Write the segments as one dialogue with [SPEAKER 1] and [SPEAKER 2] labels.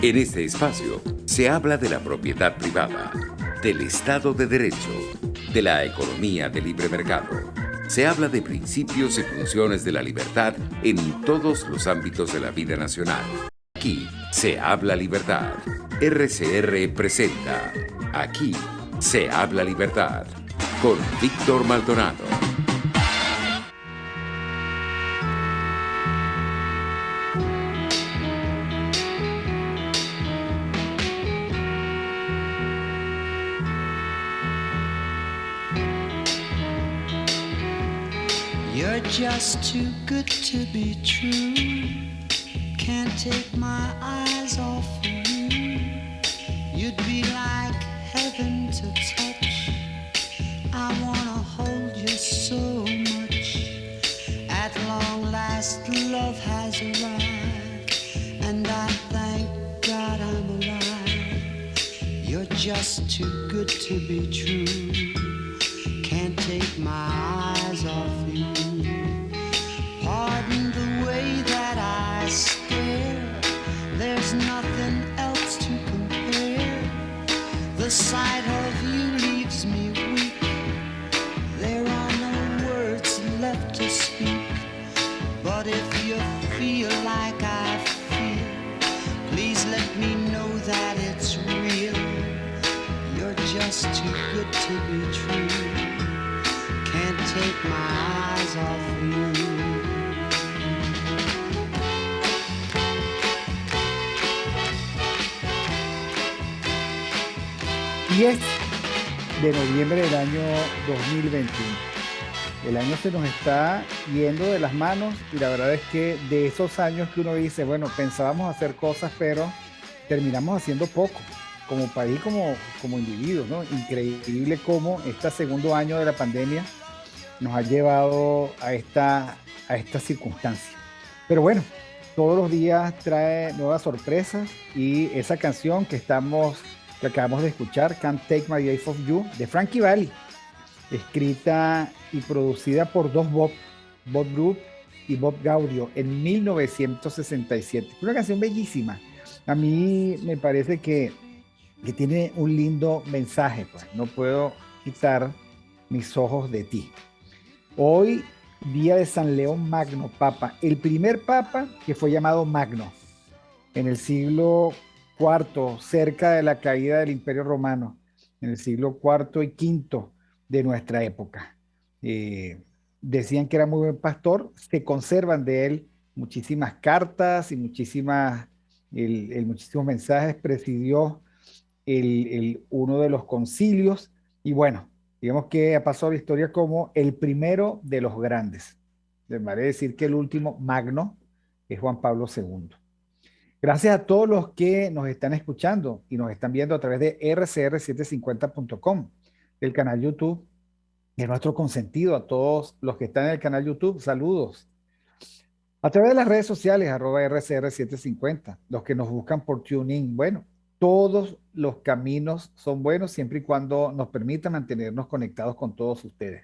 [SPEAKER 1] En este espacio se habla de la propiedad privada, del Estado de Derecho, de la economía de libre mercado. Se habla de principios y funciones de la libertad en todos los ámbitos de la vida nacional. Aquí se habla libertad. RCR presenta Aquí se habla libertad con Víctor Maldonado.
[SPEAKER 2] You're just too good to be true. Can't take my eyes off of you. You'd be like heaven to touch. I wanna hold you so much. At long last love has arrived, and I thank God I'm alive. You're just too good to be true. Can't take my eyes off you. Pardon the way that I stare. There's nothing else to compare. The sight of you leaves me weak. There are no words left to speak. But if you feel like I feel, please let me know that it's real. You're just too good to be true. Can't take my eyes off you.
[SPEAKER 3] 10 de noviembre del año 2021. El año se nos está yendo de las manos y la verdad es que de esos años que uno dice, bueno, pensábamos hacer cosas, pero terminamos haciendo poco, como país, como individuos, ¿no? Increíble cómo este segundo año de la pandemia nos ha llevado a esta circunstancia. Pero bueno, todos los días trae nuevas sorpresas y esa canción que acabamos de escuchar, Can't Take My Eyes Off You, de Frankie Valli, escrita y producida por dos Bob Brook y Bob Gaudio en 1967. Una canción bellísima. A mí me parece que tiene un lindo mensaje, pues. No puedo quitar mis ojos de ti. Hoy, día de San León Magno, Papa, el primer Papa que fue llamado Magno en el siglo IV, cerca de la caída del Imperio Romano, en el siglo IV y V de nuestra época. Decían que era muy buen pastor, se conservan de él muchísimas cartas y muchísimos mensajes, presidió uno de los concilios y bueno, digamos que ha pasado a la historia como el primero de los grandes. Vale decir que el último Magno es Juan Pablo II. Gracias a todos los que nos están escuchando y nos están viendo a través de rcr750.com, el canal YouTube, de nuestro consentido. A todos los que están en el canal YouTube, saludos. A través de las redes sociales, @rcr750, los que nos buscan por TuneIn. Bueno, todos los caminos son buenos siempre y cuando nos permitan mantenernos conectados con todos ustedes.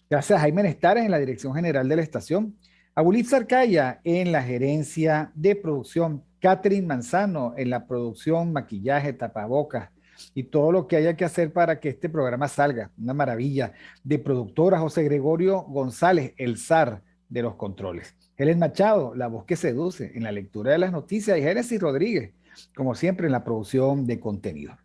[SPEAKER 3] Gracias a Jaime Nestares en la dirección general de la estación, a Bulit Sarcaya en la gerencia de producción, Catherine Manzano en la producción, maquillaje, tapabocas y todo lo que haya que hacer para que este programa salga. Una maravilla. De productora, José Gregorio González, el zar de los controles. Helen Machado, la voz que seduce en la lectura de las noticias, y Génesis Rodríguez, como siempre, en la producción de contenido.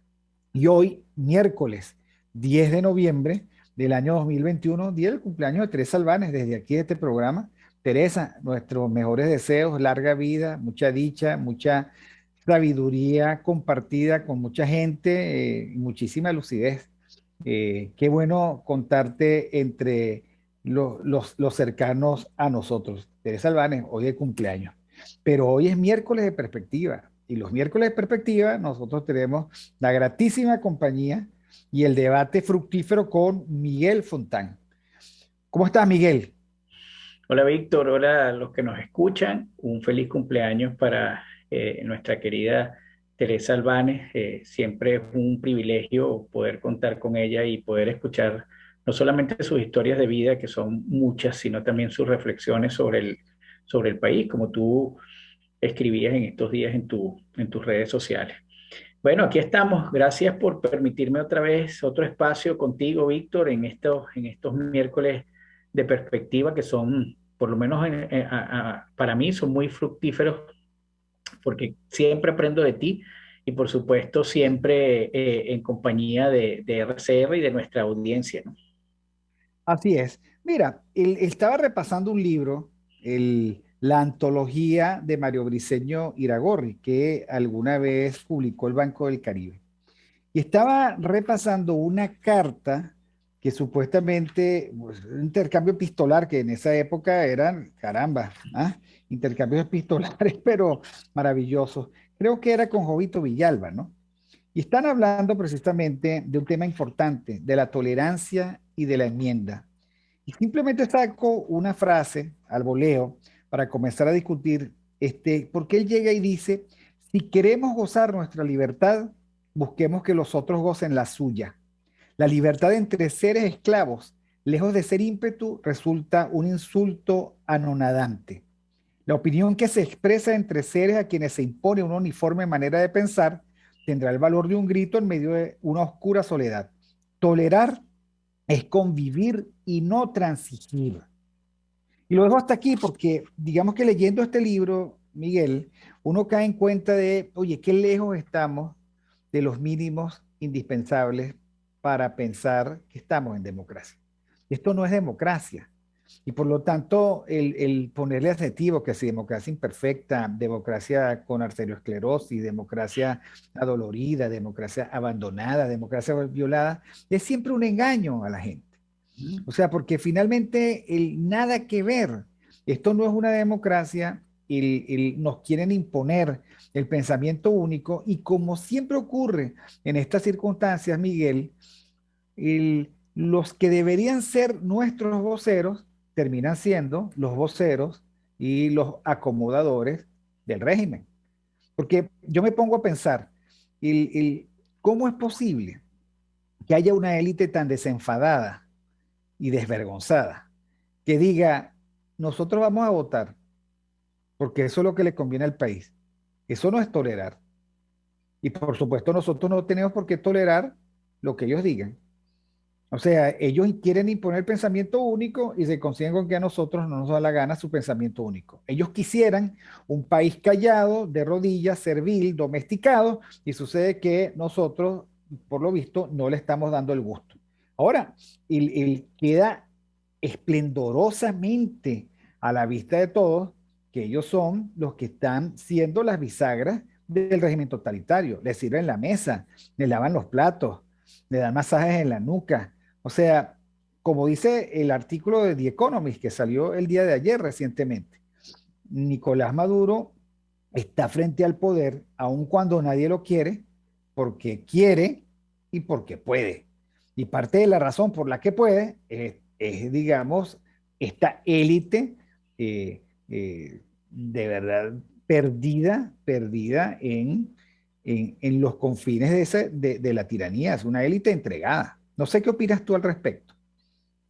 [SPEAKER 3] Y hoy, miércoles 10 de noviembre del año 2021, día del cumpleaños de Teresa Albanes, desde aquí de este programa. Teresa, nuestros mejores deseos, larga vida, mucha dicha, mucha sabiduría compartida con mucha gente, y muchísima lucidez. Qué bueno contarte entre los cercanos a nosotros. Teresa Albanes, hoy es cumpleaños, pero hoy es miércoles de perspectiva, y los miércoles de perspectiva nosotros tenemos la gratísima compañía y el debate fructífero con Miguel Fontán. ¿Cómo estás, Miguel?
[SPEAKER 4] Hola Víctor, hola a los que nos escuchan. Un feliz cumpleaños para nuestra querida Teresa Albanes. Siempre es un privilegio poder contar con ella y poder escuchar no solamente sus historias de vida, que son muchas, sino también sus reflexiones sobre el país. Como tú escribías en estos días en tus redes sociales. Bueno, aquí estamos. Gracias por permitirme otra vez otro espacio contigo, Víctor, en estos miércoles de perspectiva que son, por lo menos para mí, son muy fructíferos porque siempre aprendo de ti y por supuesto siempre en compañía de RCR y de nuestra audiencia, ¿no?
[SPEAKER 3] Así es. Mira, estaba repasando un libro, la antología de Mario Briceño Iragorri, que alguna vez publicó el Banco del Caribe. Y estaba repasando una carta que supuestamente, pues, un intercambio epistolar, que en esa época eran, caramba, ¿ah? Intercambios epistolares, pero maravillosos. Creo que era con Jovito Villalba, ¿no? Y están hablando precisamente de un tema importante, de la tolerancia y de la enmienda. Y simplemente saco una frase al voleo para comenzar a discutir, porque él llega y dice, si queremos gozar nuestra libertad, busquemos que los otros gocen la suya. La libertad entre seres esclavos, lejos de ser ímpetu, resulta un insulto anonadante. La opinión que se expresa entre seres a quienes se impone una uniforme manera de pensar tendrá el valor de un grito en medio de una oscura soledad. Tolerar es convivir y no transigir. Y lo dejo hasta aquí porque digamos que leyendo este libro, Miguel, uno cae en cuenta de, oye, qué lejos estamos de los mínimos indispensables para pensar que estamos en democracia. Esto no es democracia. Y por lo tanto, el ponerle adjetivos que si democracia imperfecta, democracia con arteriosclerosis, democracia adolorida, democracia abandonada, democracia violada, es siempre un engaño a la gente. O sea, porque finalmente nada que ver. Esto no es una democracia, nos quieren imponer el pensamiento único y como siempre ocurre en estas circunstancias, Miguel, los que deberían ser nuestros voceros terminan siendo los voceros y los acomodadores del régimen. Porque yo me pongo a pensar, ¿cómo es posible que haya una élite tan desenfadada y desvergonzada que diga, nosotros vamos a votar porque eso es lo que le conviene al país? Eso no es tolerar. Y por supuesto nosotros no tenemos por qué tolerar lo que ellos digan. O sea, ellos quieren imponer pensamiento único y se consiguen con que a nosotros no nos da la gana su pensamiento único. Ellos quisieran un país callado, de rodillas, servil, domesticado, y sucede que nosotros, por lo visto, no le estamos dando el gusto. Ahora, queda esplendorosamente a la vista de todos que ellos son los que están siendo las bisagras del régimen totalitario. Les sirven la mesa, les lavan los platos, le dan masajes en la nuca. O sea, como dice el artículo de The Economist que salió el día de ayer recientemente, Nicolás Maduro está frente al poder aun cuando nadie lo quiere, porque quiere y porque puede. Y parte de la razón por la que puede digamos, esta élite de verdad perdida en los confines de la tiranía. Es una élite entregada. No sé qué opinas tú al respecto.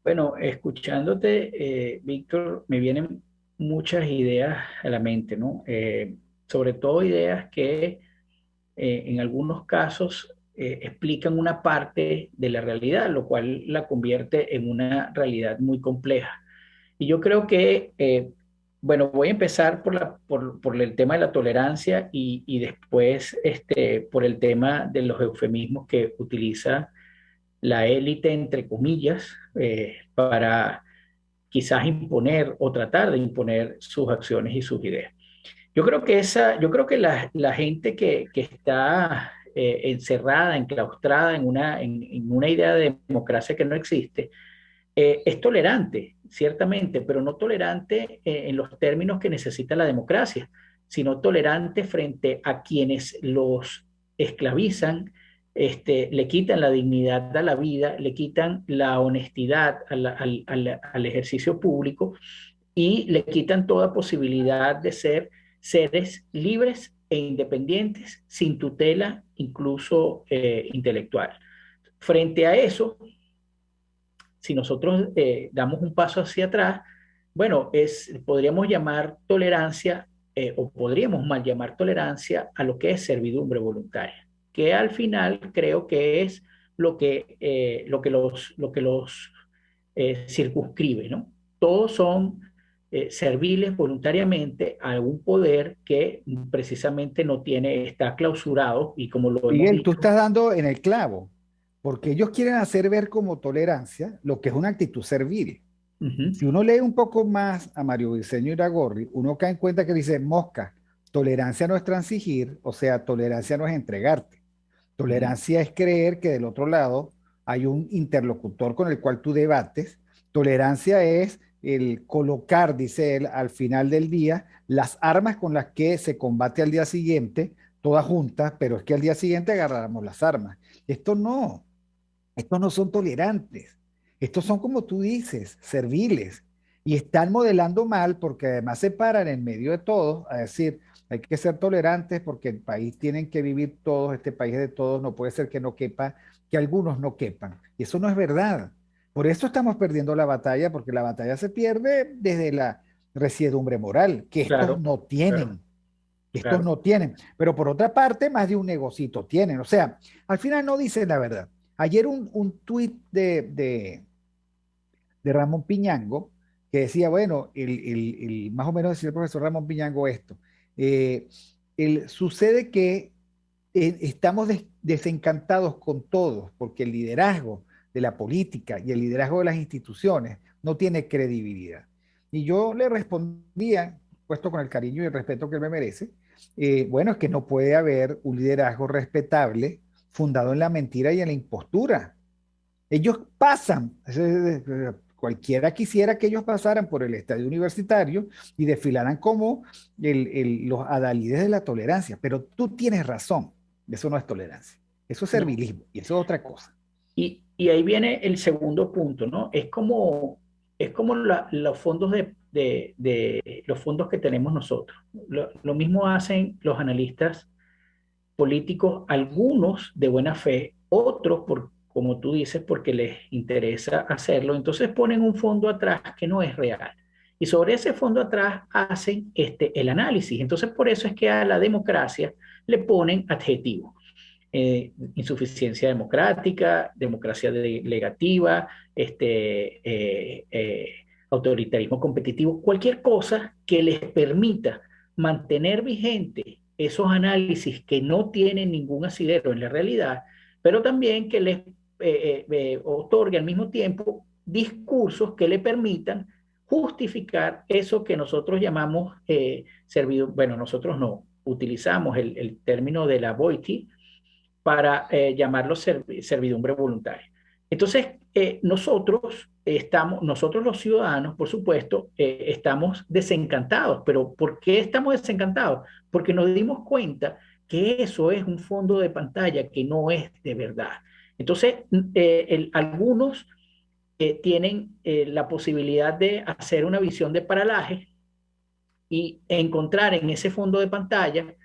[SPEAKER 4] Bueno, escuchándote, Víctor, me vienen muchas ideas a la mente, ¿no? Sobre todo ideas que en algunos casos explican una parte de la realidad, lo cual la convierte en una realidad muy compleja. Y yo creo que, bueno, voy a empezar por el tema de la tolerancia y después por el tema de los eufemismos que utiliza la élite, entre comillas, para quizás imponer o tratar de imponer sus acciones y sus ideas. Yo creo que la gente que está encerrada, enclaustrada en una idea de democracia que no existe, es tolerante, ciertamente, pero no tolerante en los términos que necesita la democracia, sino tolerante frente a quienes los esclavizan, le quitan la dignidad a la vida, le quitan la honestidad al ejercicio público y le quitan toda posibilidad de ser seres libres e independientes, sin tutela, incluso intelectual. Frente a eso, si nosotros damos un paso hacia atrás, bueno, podríamos llamar tolerancia o podríamos mal llamar tolerancia a lo que es servidumbre voluntaria, que al final creo que es lo que los circunscribe, ¿no? Todos son serviles voluntariamente a un poder que precisamente no tiene, está clausurado y como lo hemos
[SPEAKER 3] Miguel, tú
[SPEAKER 4] dicho.
[SPEAKER 3] estás dando en el clavo, porque ellos quieren hacer ver como tolerancia lo que es una actitud servil.
[SPEAKER 4] Ujú,
[SPEAKER 3] Si uno lee un poco más a Mario Briceño Iragorri, uno cae en cuenta que dice, mosca, tolerancia no es transigir, o sea, tolerancia no es entregarte.
[SPEAKER 4] ujú.
[SPEAKER 3] Tolerancia es creer que del otro lado hay un interlocutor con el cual tú debates. Tolerancia es el colocar, dice él, al final del día, las armas con las que se combate al día siguiente, todas juntas, pero es que al día siguiente agarramos las armas. Esto no, estos no son tolerantes. Estos son, como tú dices, serviles. Y están modelando mal porque además se paran en medio de todos a decir, hay que ser tolerantes porque el país tienen que vivir todos, este país es de todos, no puede ser que no quepa, que algunos no quepan. Y eso no es verdad. Por eso estamos perdiendo la batalla, porque la batalla se pierde desde la resiedumbre moral, que estos
[SPEAKER 4] Claro,
[SPEAKER 3] no
[SPEAKER 4] claro,
[SPEAKER 3] tienen. Estos
[SPEAKER 4] claro.
[SPEAKER 3] no tienen. Pero por otra parte, más de un negocito tienen. O sea, al final no dicen la verdad. Ayer un tuit de Ramón Piñango que decía, bueno, más o menos decía el profesor Ramón Piñango esto. eh, sucede que estamos desencantados con todos porque el liderazgo de la política y el liderazgo de las instituciones no tiene credibilidad. Y yo le respondía, puesto con el cariño y el respeto que él me merece, bueno, es que no puede haber un liderazgo respetable fundado en la mentira y en la impostura. Ellos pasan, cualquiera quisiera que ellos pasaran por el estadio universitario y desfilaran como los adalides de la tolerancia, pero tú tienes razón, eso no es tolerancia, eso es
[SPEAKER 4] No.
[SPEAKER 3] servilismo y eso es otra cosa.
[SPEAKER 4] Y ahí viene el segundo punto, ¿no? Es como los fondos los fondos que tenemos nosotros. Lo mismo hacen los analistas políticos, algunos de buena fe, otros, como tú dices, porque les interesa hacerlo. Entonces ponen un fondo atrás que no es real. Y sobre ese fondo atrás hacen el análisis. Entonces por eso es que a la democracia le ponen adjetivos. Insuficiencia democrática, democracia delegativa, autoritarismo competitivo, cualquier cosa que les permita mantener vigente esos análisis que no tienen ningún asidero en la realidad, pero también que les otorgue al mismo tiempo discursos que le permitan justificar eso que nosotros llamamos bueno, nosotros no, utilizamos el término de la Boiti para llamarlo servidumbre voluntaria. Entonces, nosotros los ciudadanos, por supuesto, estamos desencantados. ¿Pero por qué estamos desencantados? Porque nos dimos cuenta que eso es un fondo de pantalla que no es de verdad. Entonces, algunos tienen la posibilidad de hacer una visión de paralaje y encontrar en ese fondo de pantalla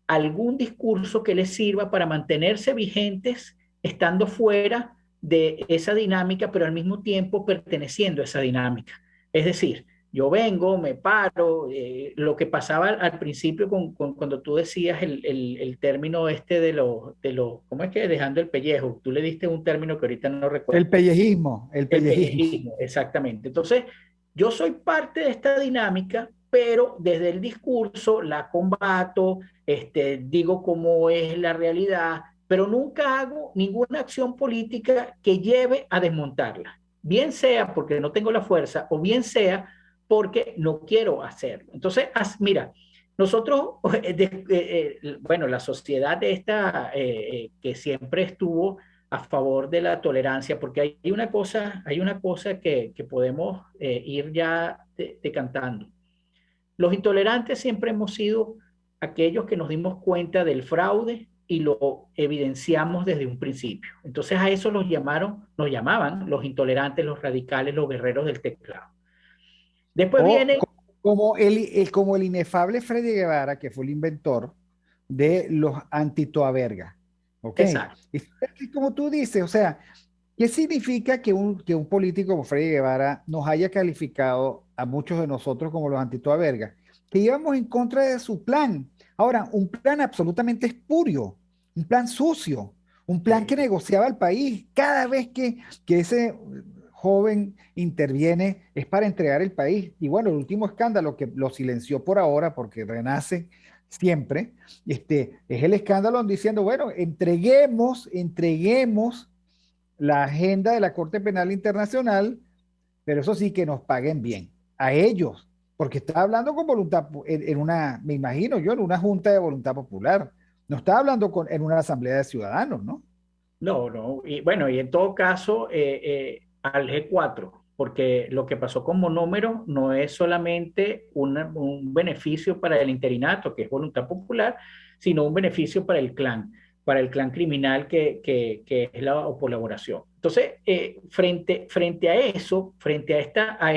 [SPEAKER 4] algún discurso que les sirva para mantenerse vigentes estando fuera de esa dinámica, pero al mismo tiempo perteneciendo a esa dinámica. Es decir, yo vengo, me paro, lo que pasaba al principio cuando tú decías el término ¿cómo es que? Dejando el pellejo, tú le diste un término que ahorita no recuerdo.
[SPEAKER 3] El pellejismo, el
[SPEAKER 4] El
[SPEAKER 3] pellejismo.
[SPEAKER 4] pellejismo, exactamente. Entonces, yo soy parte de esta dinámica, pero desde el discurso la combato, digo cómo es la realidad, pero nunca hago ninguna acción política que lleve a desmontarla. Bien sea porque no tengo la fuerza o bien sea porque no quiero hacerlo. Entonces, mira, nosotros, bueno, la sociedad de que siempre estuvo a favor de la tolerancia, porque hay una cosa que podemos ir ya decantando. Los intolerantes siempre hemos sido aquellos que nos dimos cuenta del fraude y lo evidenciamos desde un principio. Entonces a eso nos llamaban los intolerantes, los radicales, los guerreros del teclado. Después
[SPEAKER 3] O
[SPEAKER 4] viene,
[SPEAKER 3] como el inefable Freddy Guevara, que fue el inventor de los antitoavergas. ¿Ok?
[SPEAKER 4] exacto,
[SPEAKER 3] Y como tú dices, o sea, ¿qué significa que un político como Freddy Guevara nos haya calificado a muchos de nosotros como los antitoavergas? que íbamos en contra de su plan. Ahora, un plan absolutamente espurio, un plan sucio, un plan que
[SPEAKER 4] Sí.
[SPEAKER 3] negociaba el país. Cada vez que ese joven interviene es para entregar el país. Y bueno, el último escándalo que lo silenció por ahora, porque renace siempre, es el escándalo diciendo, bueno, entreguemos la agenda de la Corte Penal Internacional, pero eso sí que nos paguen bien, a ellos, porque está hablando con voluntad, en una, me imagino yo, en una junta de voluntad popular, no está hablando en una asamblea de ciudadanos, ¿no?
[SPEAKER 4] No, no. Y bueno, y en todo caso, al G4, porque lo que pasó con Monómero no es solamente un beneficio para el interinato, que es voluntad popular, sino un beneficio para el clan criminal que es la colaboración. Entonces, frente a eso, frente a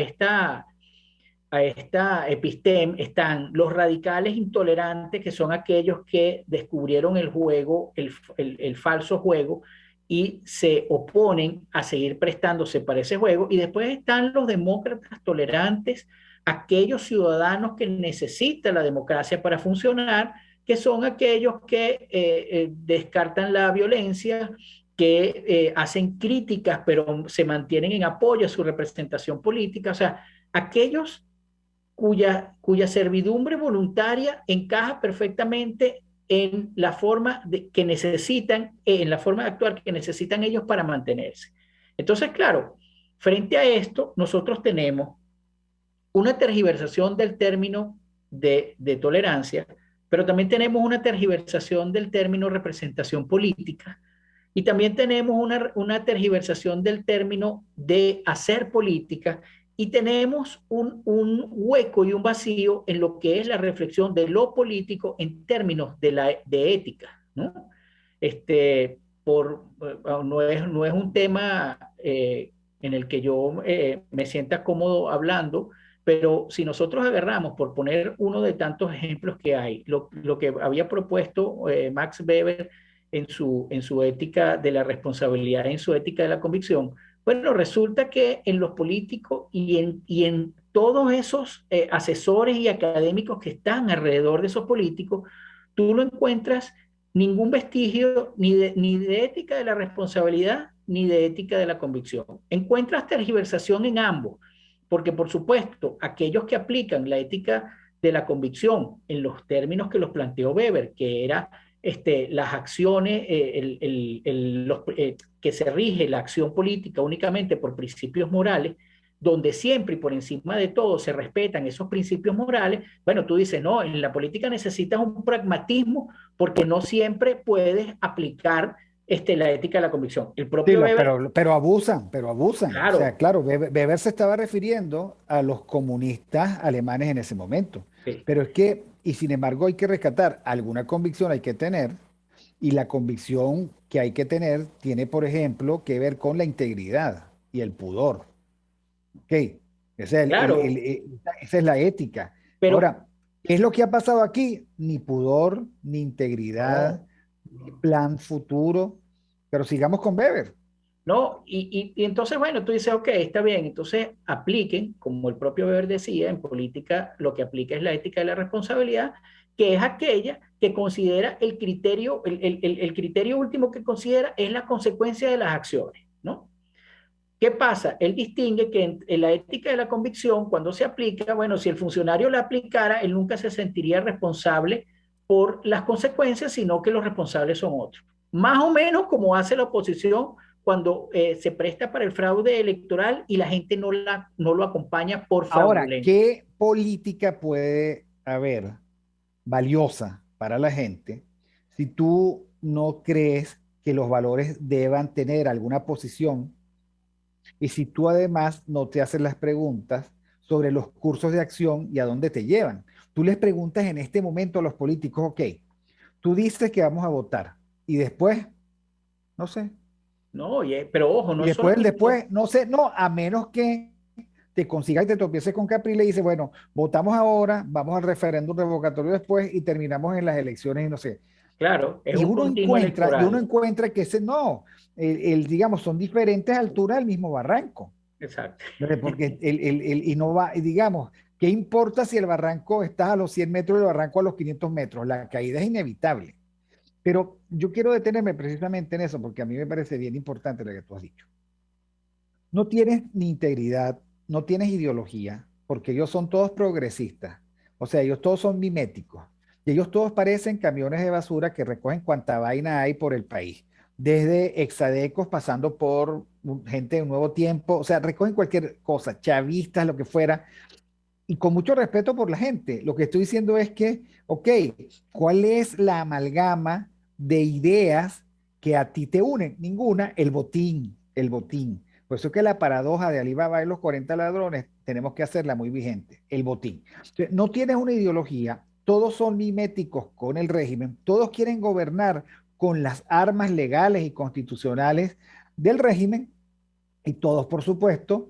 [SPEAKER 4] esta epistem están los radicales intolerantes, que son aquellos que descubrieron el juego, el falso juego, y se oponen a seguir prestándose para ese juego. Y después están los demócratas tolerantes, aquellos ciudadanos que necesitan la democracia para funcionar, que son aquellos que descartan la violencia, que hacen críticas, pero se mantienen en apoyo a su representación política. O sea, aquellos cuya servidumbre voluntaria encaja perfectamente en la forma que necesitan, en la forma de actuar que necesitan ellos para mantenerse. Entonces, claro, frente a esto, nosotros tenemos una tergiversación del término de tolerancia, pero también tenemos una tergiversación del término representación política, y también tenemos una tergiversación del término de hacer política, y tenemos un hueco y un vacío en lo que es la reflexión de lo político en términos de ética, ¿no? No es un tema en el que yo me sienta cómodo hablando, pero si nosotros agarramos, por poner uno de tantos ejemplos que hay, lo que había propuesto Max Weber en su ética de la responsabilidad, en su ética de la convicción, bueno, resulta que en los políticos y en todos esos asesores y académicos que están alrededor de esos políticos, tú no encuentras ningún vestigio ni de ética de la responsabilidad ni de ética de la convicción. Encuentras tergiversación en ambos, porque por supuesto, aquellos que aplican la ética de la convicción en los términos que los planteó Weber, que era las acciones, que se rige la acción política únicamente por principios morales, donde siempre y por encima de todo se respetan esos principios morales. Bueno, tú dices, no, en la política necesitas un pragmatismo porque no siempre puedes aplicar la ética de la convicción. El
[SPEAKER 3] Sí,
[SPEAKER 4] propio Weber,
[SPEAKER 3] pero abusan, pero abusan. O sea,
[SPEAKER 4] claro,
[SPEAKER 3] claro, Weber se estaba refiriendo a los comunistas alemanes en ese momento.
[SPEAKER 4] sí,
[SPEAKER 3] Pero es que, y sin embargo, hay que rescatar alguna convicción, hay que tener, y la convicción que hay que tener tiene, por ejemplo, que ver con la integridad y el pudor. ¿Ok?
[SPEAKER 4] claro,
[SPEAKER 3] Esa es la ética.
[SPEAKER 4] pero
[SPEAKER 3] Ahora, ¿qué es lo que ha pasado aquí? Ni pudor, ni integridad,
[SPEAKER 4] no.
[SPEAKER 3] ni plan futuro. Pero sigamos con Weber.
[SPEAKER 4] ¿No? Y entonces, bueno, tú dices, ok, está bien, entonces apliquen, como el propio Weber decía, en política lo que aplica es la ética de la responsabilidad, que es aquella que considera el criterio último que considera es la consecuencia de las acciones, ¿no? ¿Qué pasa? Él distingue que en la ética de la convicción, cuando se aplica, bueno, si el funcionario la aplicara, él nunca se sentiría responsable por las consecuencias, sino que los responsables son otros. Más o menos como hace la oposición cuando se presta para el fraude electoral y la gente no lo acompaña por
[SPEAKER 3] Ahora,
[SPEAKER 4] fraudulento.
[SPEAKER 3] ¿qué política puede haber valiosa para la gente si tú no crees que los valores deban tener alguna posición y si tú además no te haces las preguntas sobre los cursos de acción y a dónde te llevan? Tú les preguntas en este momento a los políticos, ok, tú dices que vamos a votar y después, no sé,
[SPEAKER 4] No, pero ojo,
[SPEAKER 3] y
[SPEAKER 4] no es
[SPEAKER 3] después el
[SPEAKER 4] solamente
[SPEAKER 3] después, no sé, no, a menos que te consigas y te tropieces con Capriles y dices, bueno, votamos ahora, vamos al referéndum revocatorio después y terminamos en las elecciones y no sé.
[SPEAKER 4] claro, es un continuo
[SPEAKER 3] Y uno
[SPEAKER 4] electoral.
[SPEAKER 3] encuentra que ese no, digamos, son diferentes alturas del mismo barranco.
[SPEAKER 4] Exacto.
[SPEAKER 3] Porque y no va, y digamos, ¿Qué importa si el barranco está a los 100 metros y el barranco a los 500 metros? La caída es inevitable. Pero yo quiero detenerme precisamente en eso, porque a mí me parece bien importante lo que tú has dicho. No tienes ni integridad, no tienes ideología, porque ellos son todos progresistas. O sea, ellos todos son miméticos. Y ellos todos parecen camiones de basura que recogen cuanta vaina hay por el país. Desde exadecos pasando por gente de un nuevo tiempo. O sea, recogen cualquier cosa, chavistas, lo que fuera. Y con mucho respeto por la gente. Lo que estoy diciendo es que, ok, ¿cuál es la amalgama de ideas que a ti te unen? Ninguna, el botín, el botín. Por eso es que la paradoja de Ali Baba y los 40 ladrones tenemos que hacerla muy vigente, el botín. Entonces, no tienes una ideología, todos son miméticos con el régimen, todos quieren gobernar con las armas legales y constitucionales del régimen y todos, por supuesto,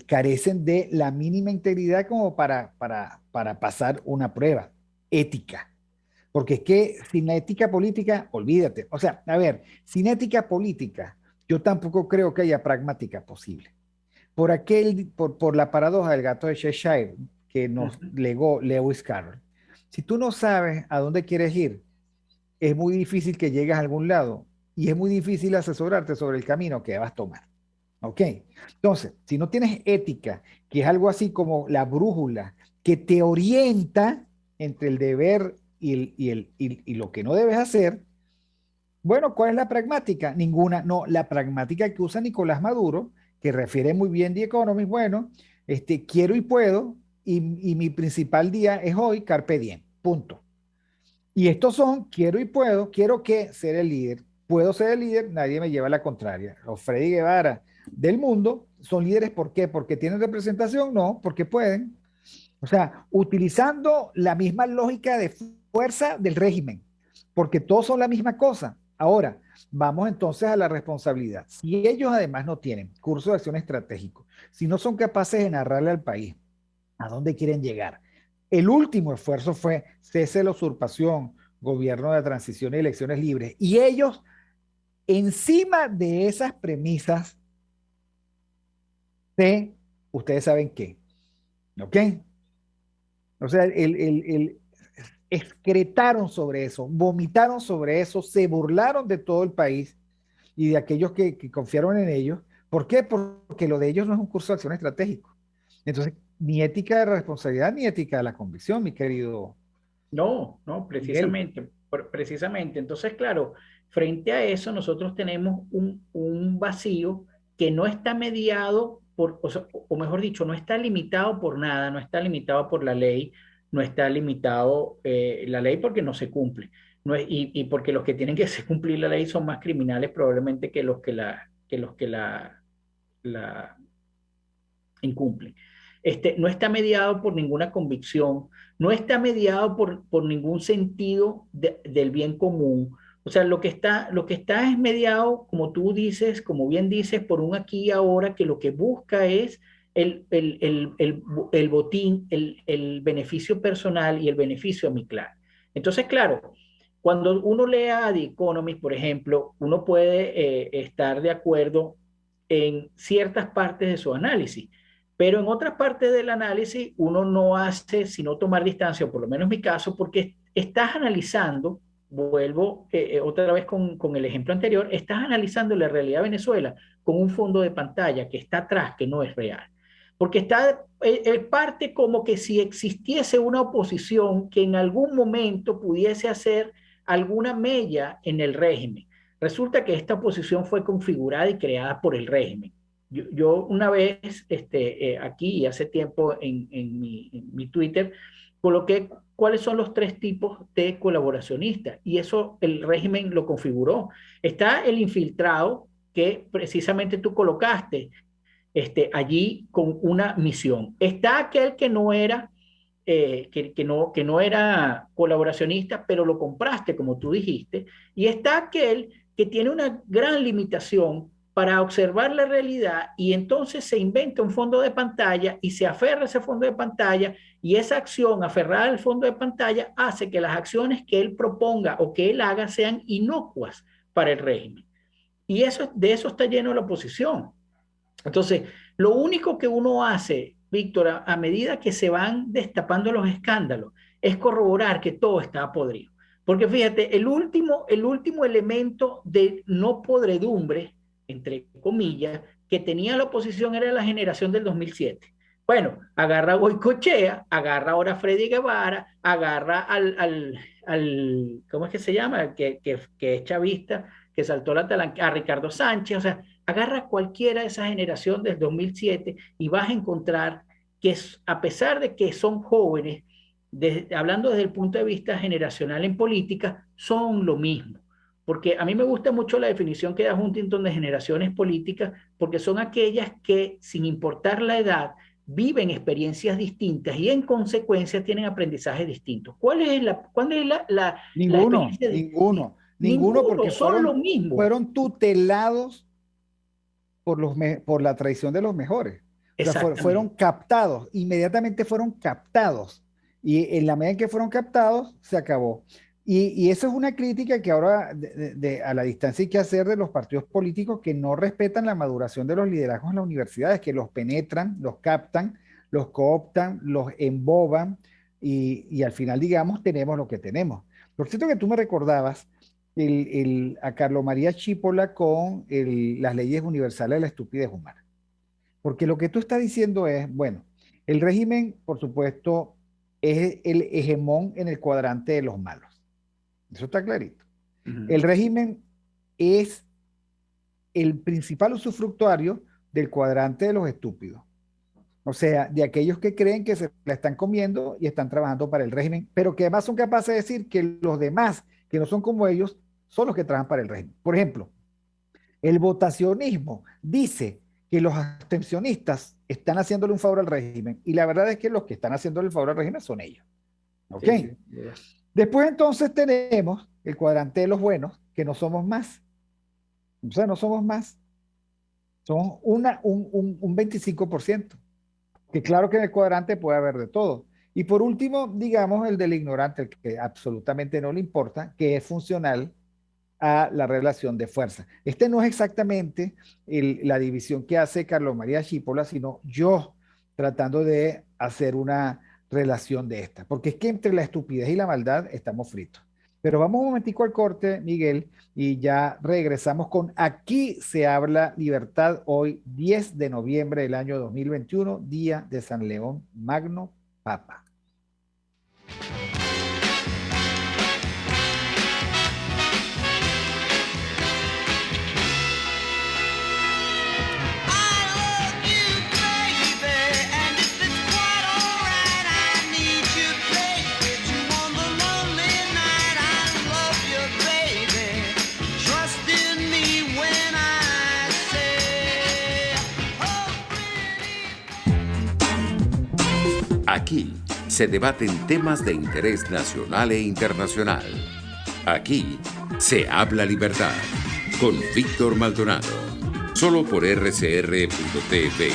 [SPEAKER 3] carecen de la mínima integridad como para pasar una prueba ética. Porque es que sin la ética política, olvídate. O sea, a ver, sin ética política, yo tampoco creo que haya pragmática posible. Por la paradoja del gato de Cheshire que nos legó Lewis Carroll. Si tú no sabes a dónde quieres ir, es muy difícil que llegues a algún lado y es muy difícil asesorarte sobre el camino que vas a tomar. ¿Ok? Entonces, si no tienes ética, que es algo así como la brújula que te orienta entre el deber y lo que no debes hacer, bueno, ¿cuál es la pragmática? Ninguna. No, la pragmática que usa Nicolás Maduro, que refiere muy bien The Economist, bueno, quiero y puedo, y mi principal día es hoy, carpe diem, punto. Y estos son, quiero y puedo, quiero que ser el líder, puedo ser el líder, nadie me lleva a la contraria. Los Freddy Guevara del mundo son líderes, ¿por qué? ¿Porque tienen representación? No, porque pueden. O sea, utilizando la misma lógica de fuerza del régimen, porque todos son la misma cosa. Ahora, vamos entonces a la responsabilidad. Si ellos además no tienen curso de acción estratégico, si no son capaces de narrarle al país a dónde quieren llegar, el último esfuerzo fue cese de la usurpación, gobierno de transición y elecciones libres. Y ellos, encima de esas premisas, ustedes saben qué, ¿ok? O sea, excretaron sobre eso, vomitaron sobre eso, se burlaron de todo el país y de aquellos que confiaron en ellos. ¿Por qué? Porque lo de ellos no es un curso de acción estratégico. Entonces, ni ética de responsabilidad ni ética de la convicción, mi querido
[SPEAKER 4] No, no,
[SPEAKER 3] Miguel.
[SPEAKER 4] precisamente, precisamente. Entonces, claro, frente a eso nosotros tenemos un vacío que no está mediado por, o mejor dicho, no está limitado por nada, no está limitado por la ley, no está limitado la ley porque no se cumple. No es, y porque los que tienen que hacer cumplir la ley son más criminales probablemente que los que la incumplen. No está mediado por ninguna convicción, no está mediado por ningún sentido del bien común. O sea, lo que está es mediado, como tú dices, como bien dices, por un aquí y ahora que lo que busca es el botín, el beneficio personal y el beneficio a mi clan. Entonces, claro, cuando uno lea The Economist, por ejemplo, uno puede estar de acuerdo en ciertas partes de su análisis, pero en otras partes del análisis uno no hace sino tomar distancia, o por lo menos en mi caso, porque estás analizando, vuelvo otra vez con el ejemplo anterior, estás analizando la realidad de Venezuela con un fondo de pantalla que está atrás, que no es real. Porque parte como que si existiese una oposición que en algún momento pudiese hacer alguna mella en el régimen. Resulta que esta oposición fue configurada y creada por el régimen. Yo una vez aquí, hace tiempo en mi Twitter, coloqué cuáles son los 3 tipos de colaboracionistas y eso el régimen lo configuró. Está el infiltrado que precisamente tú colocaste allí con una misión. Está aquel que no era que no era colaboracionista, pero lo compraste, como tú dijiste, y está aquel que tiene una gran limitación para observar la realidad y entonces se inventa un fondo de pantalla y se aferra a ese fondo de pantalla y esa acción aferrada al fondo de pantalla hace que las acciones que él proponga o que él haga sean inocuas para el régimen. De eso está lleno la oposición. Entonces, lo único que uno hace, Víctor, a medida que se van destapando los escándalos, es corroborar que todo está podrido. Porque fíjate, el último elemento de no podredumbre, entre comillas, que tenía la oposición era la generación del 2007. Bueno, agarra a Goicoechea, agarra ahora a Freddy Guevara, agarra al ¿cómo es que se llama? Que es chavista, que saltó la talanca, a Ricardo Sánchez, o sea, agarra cualquiera de esa generación del 2007 y vas a encontrar que a pesar de que son jóvenes, hablando desde el punto de vista generacional en política, son lo mismo. Porque a mí me gusta mucho la definición que da Huntington de generaciones políticas, porque son aquellas que, sin importar la edad, viven experiencias distintas y en consecuencia tienen aprendizajes distintos. ¿Cuál es la
[SPEAKER 3] Ninguno,
[SPEAKER 4] experiencia?
[SPEAKER 3] ninguno, porque
[SPEAKER 4] son lo mismo.
[SPEAKER 3] Fueron tutelados por la tradición de los mejores. O sea, fueron captados, inmediatamente fueron captados. Y en la medida en que fueron captados, se acabó. Y eso es una crítica que ahora a la distancia hay que hacer de los partidos políticos que no respetan la maduración de los liderazgos en las universidades, que los penetran, los captan, los cooptan, los emboban y al final, digamos, tenemos lo que tenemos. Por cierto que tú me recordabas a Carlos María Chipola con las leyes universales de la estupidez humana. Porque lo que tú estás diciendo es, bueno, el régimen, por supuesto, es el hegemón en el cuadrante de los malos. Eso está clarito. Uh-huh. El régimen es el principal usufructuario del cuadrante de los estúpidos. O sea, de aquellos que creen que se la están comiendo y están trabajando para el régimen, pero que además son capaces de decir que los demás, que no son como ellos, son los que trabajan para el régimen. Por ejemplo, el votacionismo dice que los abstencionistas están haciéndole un favor al régimen, y la verdad es que los que están haciéndole el favor al régimen son ellos. ¿Ok? Sí. Después entonces tenemos el cuadrante de los buenos, que no somos más. O sea, no somos más. Somos un 25%. Que claro que en el cuadrante puede haber de todo. Y por último, digamos, el del ignorante, el que absolutamente no le importa, que es funcional a la relación de fuerza. Este no es exactamente la división que hace Carlos María Chipola, sino yo tratando de hacer una relación de esta, porque es que entre la estupidez y la maldad estamos fritos. Pero vamos un momentico al corte, Miguel, y ya regresamos con Aquí se habla libertad, hoy 10 de noviembre del año 2021, día de San León Magno Papa.
[SPEAKER 1] Aquí se debaten temas de interés nacional e internacional. Aquí se habla libertad con Víctor Maldonado. Solo por rcr.tv,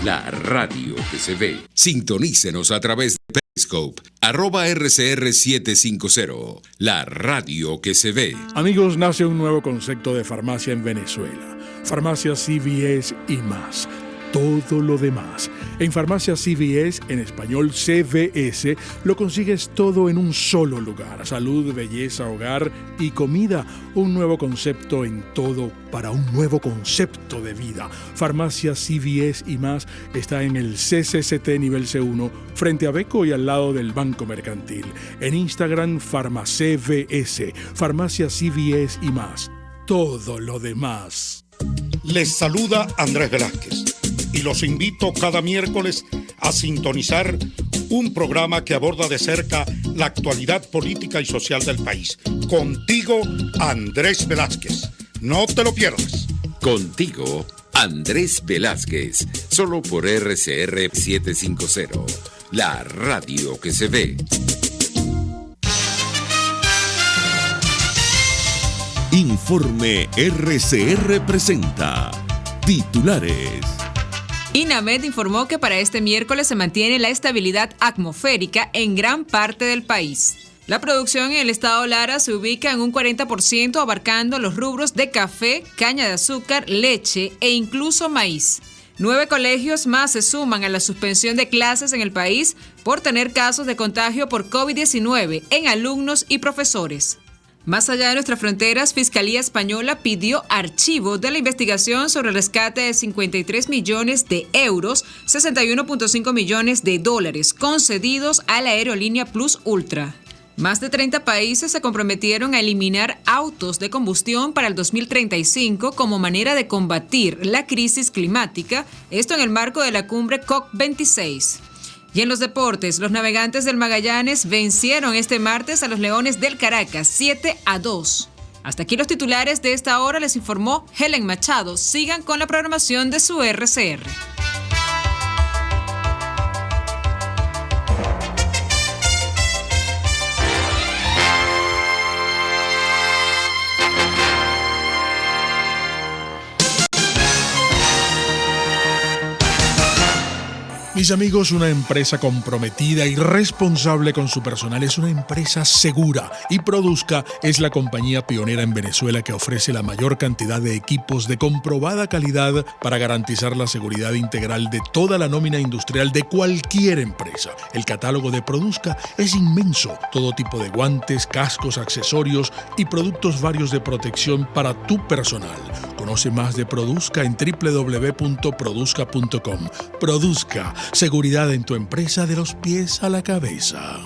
[SPEAKER 1] la radio que se ve. Sintonícenos a través de Periscope, @RCR750, la radio que se ve.
[SPEAKER 5] Amigos, nace un nuevo concepto de farmacia en Venezuela. Farmacia CVS y más. Todo lo demás. En Farmacia CVS, en español CVS, lo consigues todo en un solo lugar. Salud, belleza, hogar y comida. Un nuevo concepto en todo para un nuevo concepto de vida. Farmacia CVS y más está en el CCCT nivel C1, frente a Beco y al lado del Banco Mercantil. En Instagram, FarmaCVS. Farmacia CVS y más. Todo lo demás.
[SPEAKER 6] Les saluda Andrés Velázquez y los invito cada miércoles a sintonizar un programa que aborda de cerca la actualidad política y social del país. Contigo, Andrés Velázquez. No te lo pierdas.
[SPEAKER 1] Contigo, Andrés Velázquez. Solo por RCR 750, la radio que se ve. Informe RCR presenta titulares.
[SPEAKER 7] INAMED informó que para este miércoles se mantiene la estabilidad atmosférica en gran parte del país. La producción en el estado Lara se ubica en un 40%, abarcando los rubros de café, caña de azúcar, leche e incluso maíz. 9 colegios más se suman a la suspensión de clases en el país por tener casos de contagio por COVID-19 en alumnos y profesores. Más allá de nuestras fronteras, Fiscalía Española pidió archivo de la investigación sobre el rescate de 53 millones de euros, 61.5 millones de dólares concedidos a la aerolínea Plus Ultra. Más de 30 países se comprometieron a eliminar autos de combustión para el 2035 como manera de combatir la crisis climática, esto en el marco de la cumbre COP26. Y en los deportes, los navegantes del Magallanes vencieron este martes a los Leones del Caracas 7-2. Hasta aquí los titulares de esta hora, les informó Helen Machado. Sigan con la programación de su RCR.
[SPEAKER 5] Mis amigos, una empresa comprometida y responsable con su personal es una empresa segura, y Produzca es la compañía pionera en Venezuela que ofrece la mayor cantidad de equipos de comprobada calidad para garantizar la seguridad integral de toda la nómina industrial de cualquier empresa. El catálogo de Produzca es inmenso, todo tipo de guantes, cascos, accesorios y productos varios de protección para tu personal. Conoce más de Produzca en www.produzca.com. Produzca, seguridad en tu empresa de los pies a la cabeza.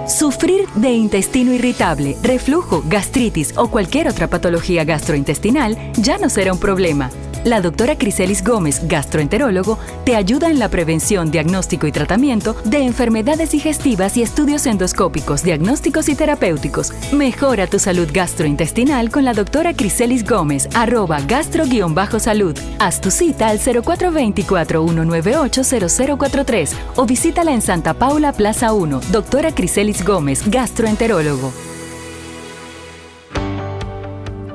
[SPEAKER 8] Sufrir de intestino irritable, reflujo, gastritis o cualquier otra patología gastrointestinal ya no será un problema. La doctora Criselis Gómez, gastroenterólogo, te ayuda en la prevención, diagnóstico y tratamiento de enfermedades digestivas y estudios endoscópicos, diagnósticos y terapéuticos. Mejora tu salud gastrointestinal con la doctora Criselis Gómez, @gastro-salud. Haz tu cita al 0424-198-0043 o visítala en Santa Paula, Plaza 1. Doctora Criselis Gómez, gastroenterólogo.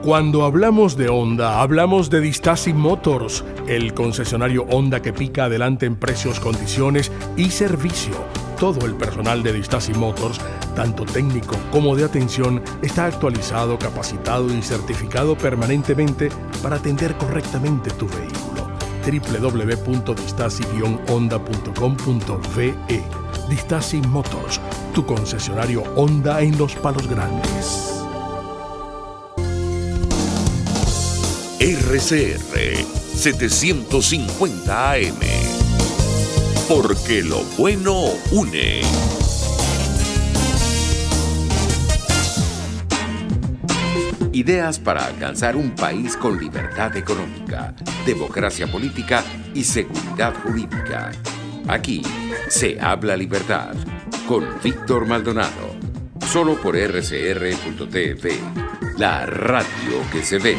[SPEAKER 5] Cuando hablamos de Honda, hablamos de Distasi Motors, el concesionario Honda que pica adelante en precios, condiciones y servicio. Todo el personal de Distasi Motors, tanto técnico como de atención, está actualizado, capacitado y certificado permanentemente para atender correctamente tu vehículo. www.distasi-honda.com.ve. Distasi Motors, tu concesionario Honda en Los Palos Grandes.
[SPEAKER 1] RCR 750 AM. Porque lo bueno une. Ideas para alcanzar un país con libertad económica, democracia política y seguridad jurídica. Aquí se habla libertad con Víctor Maldonado. Solo por rcr.tv, la radio que se ve.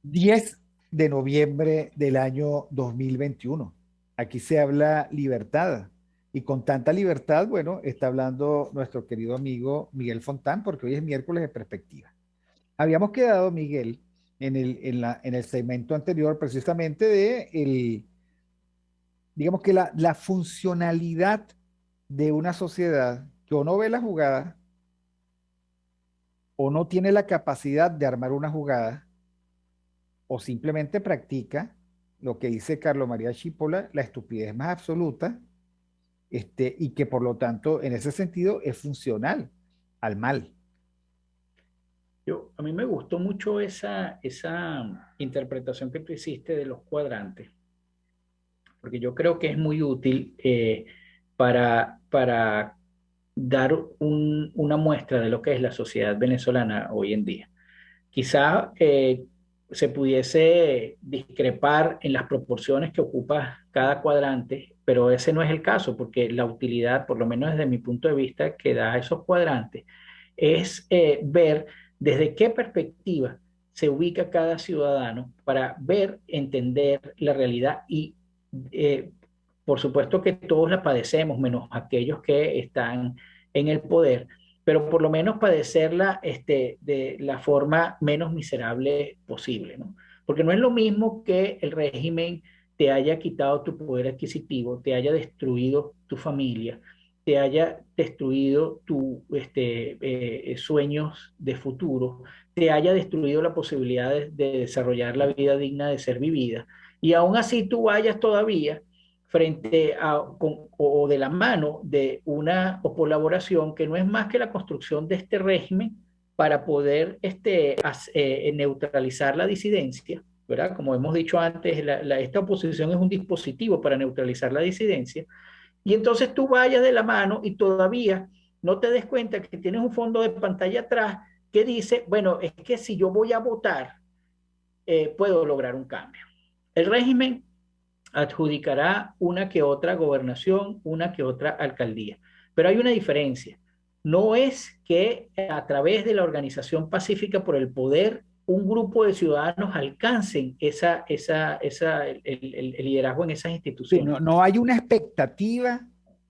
[SPEAKER 3] 10 de noviembre del año 2021. Aquí se habla libertad. Y con tanta libertad, bueno, está hablando nuestro querido amigo Miguel Fontán, porque hoy es miércoles de perspectiva. Habíamos quedado, Miguel, en el segmento anterior, precisamente digamos que la funcionalidad de una sociedad que o no ve la jugada o no tiene la capacidad de armar una jugada, o simplemente practica lo que dice Carlos María Chipola, la estupidez más absoluta, y que por lo tanto en ese sentido es funcional al mal.
[SPEAKER 4] A mí me gustó mucho esa interpretación que tú hiciste de los cuadrantes, porque yo creo que es muy útil para dar una muestra de lo que es la sociedad venezolana hoy en día. Quizá se pudiese discrepar en las proporciones que ocupa cada cuadrante, pero ese no es el caso, porque la utilidad, por lo menos desde mi punto de vista, que da esos cuadrantes, es ver desde qué perspectiva se ubica cada ciudadano para ver, entender la realidad y, por supuesto que todos la padecemos, menos aquellos que están en el poder, pero por lo menos padecerla de la forma menos miserable posible, ¿no? Porque no es lo mismo que el régimen te haya quitado tu poder adquisitivo, te haya destruido tu familia, te haya destruido tus sueños de futuro, te haya destruido la posibilidad de desarrollar la vida digna de ser vivida, y aún así tú vayas todavía frente a, o de la mano de una colaboración que no es más que la construcción de este régimen para poder neutralizar la disidencia, ¿verdad? Como hemos dicho antes, esta oposición es un dispositivo para neutralizar la disidencia, y entonces tú vayas de la mano y todavía no te des cuenta que tienes un fondo de pantalla atrás que dice, bueno, es que si yo voy a votar, puedo lograr un cambio. El régimen adjudicará una que otra gobernación, una que otra alcaldía, pero hay una diferencia. No es que a través de la organización pacífica por el poder un grupo de ciudadanos alcancen el liderazgo en esas
[SPEAKER 3] Sí,
[SPEAKER 4] instituciones.
[SPEAKER 3] no hay una expectativa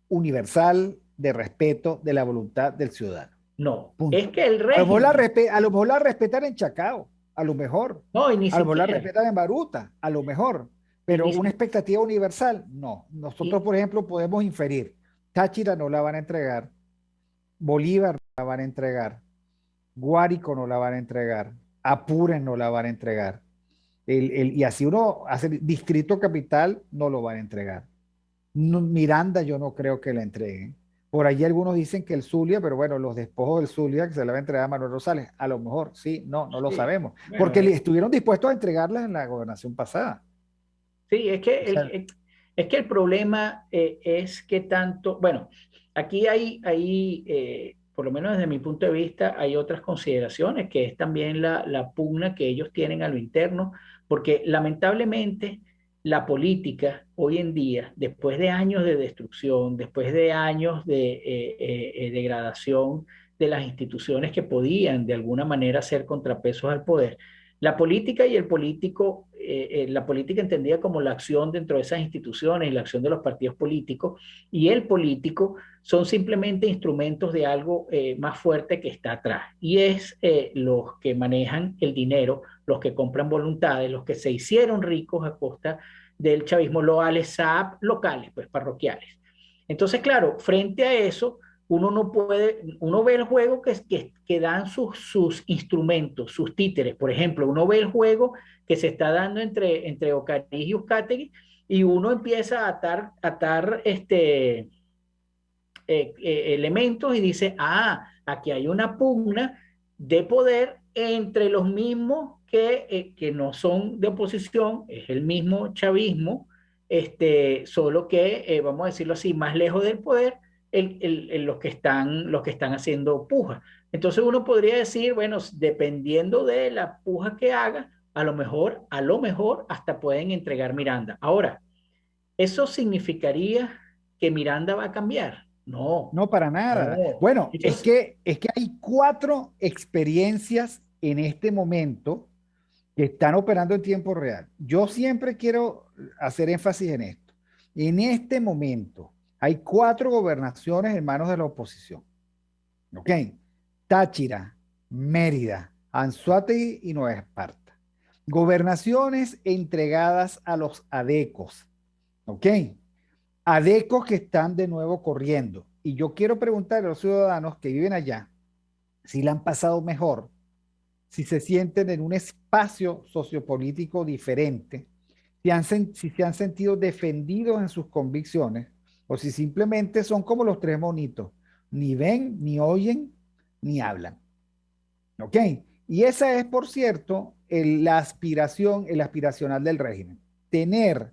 [SPEAKER 3] universal de respeto de la voluntad del ciudadano.
[SPEAKER 4] No,
[SPEAKER 3] Punto.
[SPEAKER 4] es que el
[SPEAKER 3] A lo mejor
[SPEAKER 4] régimen,
[SPEAKER 3] a lo mejor la respetan en Chacao, a lo mejor.
[SPEAKER 4] no, y ni
[SPEAKER 3] A lo mejor la
[SPEAKER 4] siquiera,
[SPEAKER 3] respetan en Baruta, a lo mejor.
[SPEAKER 4] y
[SPEAKER 3] Pero
[SPEAKER 4] ni
[SPEAKER 3] una
[SPEAKER 4] si-
[SPEAKER 3] expectativa universal, no. Nosotros,
[SPEAKER 4] y-
[SPEAKER 3] por ejemplo, podemos inferir. Táchira no la van a entregar, Bolívar no la van a entregar, Guárico no la van a entregar, Apure no la van a entregar. Y así uno hace Distrito Capital, no lo van a entregar. Miranda yo no creo que la entreguen. Por allí algunos dicen que el Zulia, pero bueno, los despojos del Zulia que se le va a entregar a Manuel Rosales, a lo mejor sí, no lo
[SPEAKER 4] sí,
[SPEAKER 3] sabemos,
[SPEAKER 4] bueno,
[SPEAKER 3] porque estuvieron dispuestos a entregarlas en la gobernación pasada.
[SPEAKER 4] sí,
[SPEAKER 3] O sea,
[SPEAKER 4] es que el problema es que tanto, bueno, aquí por lo menos desde mi punto de vista, hay otras consideraciones, que es también la pugna que ellos tienen a lo interno, porque lamentablemente la política hoy en día, después de años de destrucción, después de años de degradación de las instituciones que podían de alguna manera ser contrapesos al poder, la política y el político, la política entendida como la acción dentro de esas instituciones y la acción de los partidos políticos, y el político son simplemente instrumentos de algo más fuerte que está atrás. Y es los que manejan el dinero, los que compran voluntades, los que se hicieron ricos a costa del chavismo, los SAP locales, pues parroquiales. Entonces, claro, frente a eso, uno no puede, uno ve el juego que dan sus instrumentos, sus títeres. Por ejemplo, uno ve el juego que se está dando entre Ocariz y Uzcategui, y uno empieza a atar elementos y dice, aquí hay una pugna de poder entre los mismos que no son de oposición, es el mismo chavismo, solo que, vamos a decirlo así, más lejos del poder, los que están haciendo puja. Entonces uno podría decir, bueno, dependiendo de la puja que haga, a lo mejor hasta pueden entregar Miranda. Ahora, ¿eso significaría que Miranda va a cambiar? No,
[SPEAKER 3] no para nada.
[SPEAKER 4] no.
[SPEAKER 3] Bueno,
[SPEAKER 4] Entonces,
[SPEAKER 3] es que hay 4 experiencias en este momento que están operando en tiempo real. Yo siempre quiero hacer énfasis en esto. En este momento hay 4 gobernaciones en manos de la oposición. ¿Ok? Táchira, Mérida, Anzoátegui y Nueva Esparta. Gobernaciones entregadas a los adecos. ¿Ok? Adecos que están de nuevo corriendo. Y yo quiero preguntarle a los ciudadanos que viven allá si la han pasado mejor, si se sienten en un espacio sociopolítico diferente, si se han sentido defendidos en sus convicciones, o si simplemente son como los 3 monitos, ni ven, ni oyen, ni hablan. ¿Ok? Y esa es, por cierto, la aspiración, el aspiracional del régimen. Tener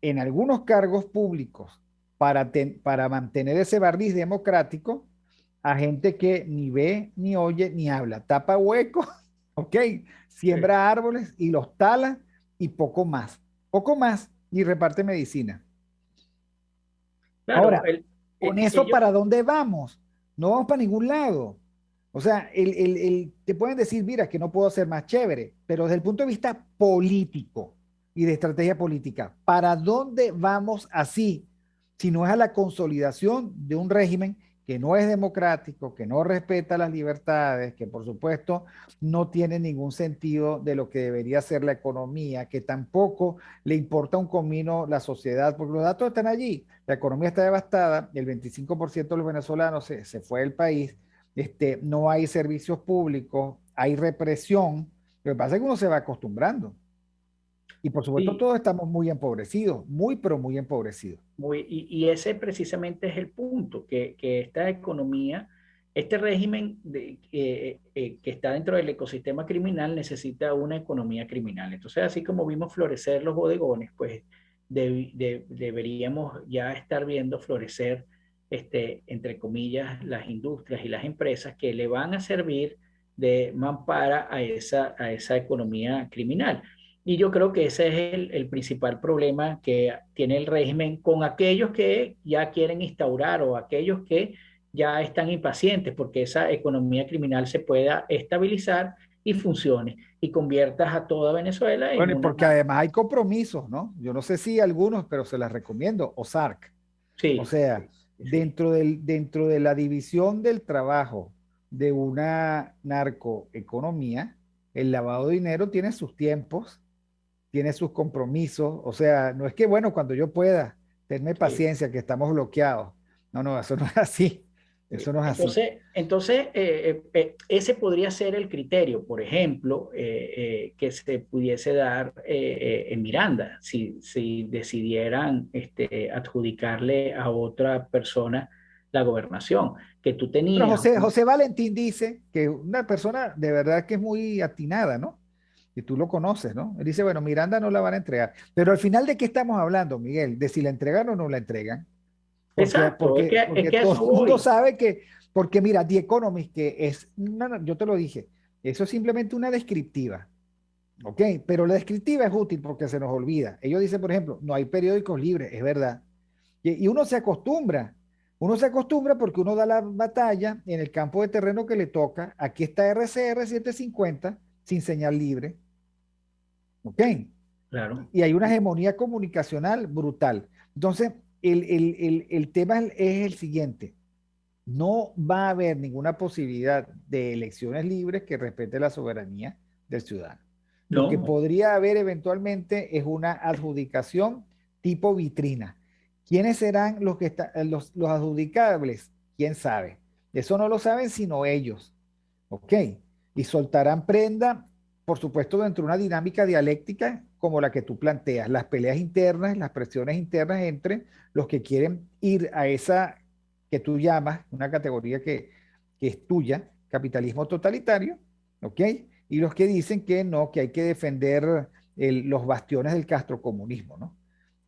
[SPEAKER 3] en algunos cargos públicos para mantener ese barniz democrático a gente que ni ve, ni oye, ni habla. Tapa huecos, ¿ok? Siembra árboles y los tala y poco más, y reparte medicina.
[SPEAKER 4] claro,
[SPEAKER 3] Ahora, con eso,
[SPEAKER 4] ellos,
[SPEAKER 3] ¿para dónde vamos? No vamos para ningún lado. O sea, te pueden decir, mira, que no puedo ser más chévere, pero desde el punto de vista político y de estrategia política, ¿para dónde vamos así? Si no es a la consolidación de un régimen que no es democrático, que no respeta las libertades, que por supuesto no tiene ningún sentido de lo que debería ser la economía, que tampoco le importa un comino la sociedad, porque los datos están allí. La economía está devastada, el 25% de los venezolanos se fue del país, no hay servicios públicos, hay represión. Lo que pasa es que uno se va acostumbrando. Y por supuesto
[SPEAKER 4] Sí,
[SPEAKER 3] todos estamos muy empobrecidos, muy, pero muy empobrecidos.
[SPEAKER 4] y ese precisamente es el punto, que esta economía, este régimen que está dentro del ecosistema criminal necesita una economía criminal. Entonces, así como vimos florecer los bodegones, pues deberíamos ya estar viendo florecer, entre comillas, las industrias y las empresas que le van a servir de mampara a esa economía criminal. Y yo creo que ese es el principal problema que tiene el régimen con aquellos que ya quieren instaurar o aquellos que ya están impacientes porque esa economía criminal se pueda estabilizar y funcione y conviertas a toda Venezuela en
[SPEAKER 3] Bueno, y
[SPEAKER 4] una...
[SPEAKER 3] porque además hay compromisos, ¿no? Yo no sé si algunos, pero se las recomiendo, OSARC. O
[SPEAKER 4] Sí,
[SPEAKER 3] sea,
[SPEAKER 4] sí,
[SPEAKER 3] dentro de la división del trabajo de una narcoeconomía, el lavado de dinero tiene sus tiempos, tiene sus compromisos. O sea, no es que, bueno, cuando yo pueda, tenme
[SPEAKER 4] sí.
[SPEAKER 3] paciencia, que estamos bloqueados. No, no, eso no es así. Eso no es así.
[SPEAKER 4] Ese podría ser el criterio, por ejemplo, que se pudiese dar en Miranda, si decidieran adjudicarle a otra persona la gobernación, que tú
[SPEAKER 3] Pero
[SPEAKER 4] tenías.
[SPEAKER 3] José Valentín dice que una persona de verdad que es muy atinada, ¿no? Y tú lo conoces, ¿no? Él dice, bueno, Miranda no la van a entregar. Pero al final, ¿de qué estamos hablando, Miguel? ¿De si la entregan o no la entregan?
[SPEAKER 4] Exacto, es
[SPEAKER 3] Porque
[SPEAKER 4] que a
[SPEAKER 3] todo
[SPEAKER 4] eso
[SPEAKER 3] el mundo
[SPEAKER 4] voy.
[SPEAKER 3] sabe que, porque mira, The Economist, que es, no, no, yo te lo dije, eso es simplemente una descriptiva, ¿ok? Pero la descriptiva es útil porque se nos olvida. Ellos dicen, por ejemplo, no hay periódicos libres, es verdad. Y uno se acostumbra porque uno da la batalla en el campo de terreno que le toca. Aquí está RCR 750 sin señal libre, ¿ok?
[SPEAKER 4] Claro.
[SPEAKER 3] Y hay una hegemonía comunicacional brutal. Entonces, el tema es el siguiente. No va a haber ninguna posibilidad de elecciones libres que respete la soberanía del ciudadano. Lo que
[SPEAKER 4] No,
[SPEAKER 3] podría haber eventualmente es una adjudicación tipo vitrina. ¿Quiénes serán los adjudicables? ¿Quién sabe? Eso no lo saben sino ellos. ¿Ok? Y soltarán prenda, por supuesto, dentro de una dinámica dialéctica como la que tú planteas, las peleas internas, las presiones internas entre los que quieren ir a esa que tú llamas, una categoría que es tuya, capitalismo totalitario, ¿ok? Y los que dicen que no, que hay que defender los bastiones del castrocomunismo, ¿no?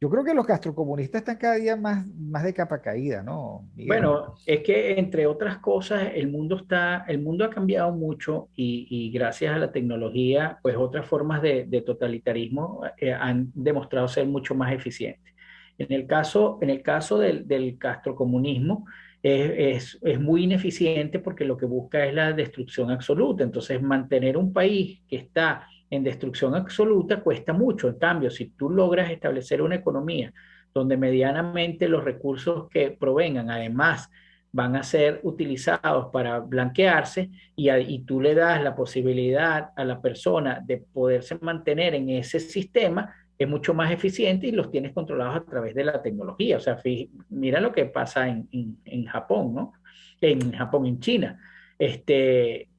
[SPEAKER 3] Yo creo que los castrocomunistas están cada día más de capa caída, ¿no, Miguel?
[SPEAKER 4] bueno, es que entre otras cosas el mundo ha cambiado mucho y gracias a la tecnología, pues otras formas de totalitarismo han demostrado ser mucho más eficientes. En el caso del castrocomunismo, es muy ineficiente porque lo que busca es la destrucción absoluta. Entonces, mantener un país que está en destrucción absoluta cuesta mucho. En cambio, si tú logras establecer una economía donde medianamente los recursos que provengan además van a ser utilizados para blanquearse y tú le das la posibilidad a la persona de poderse mantener en ese sistema, es mucho más eficiente y los tienes controlados a través de la tecnología. O sea, mira lo que pasa en Japón, ¿no? En Japón, en China.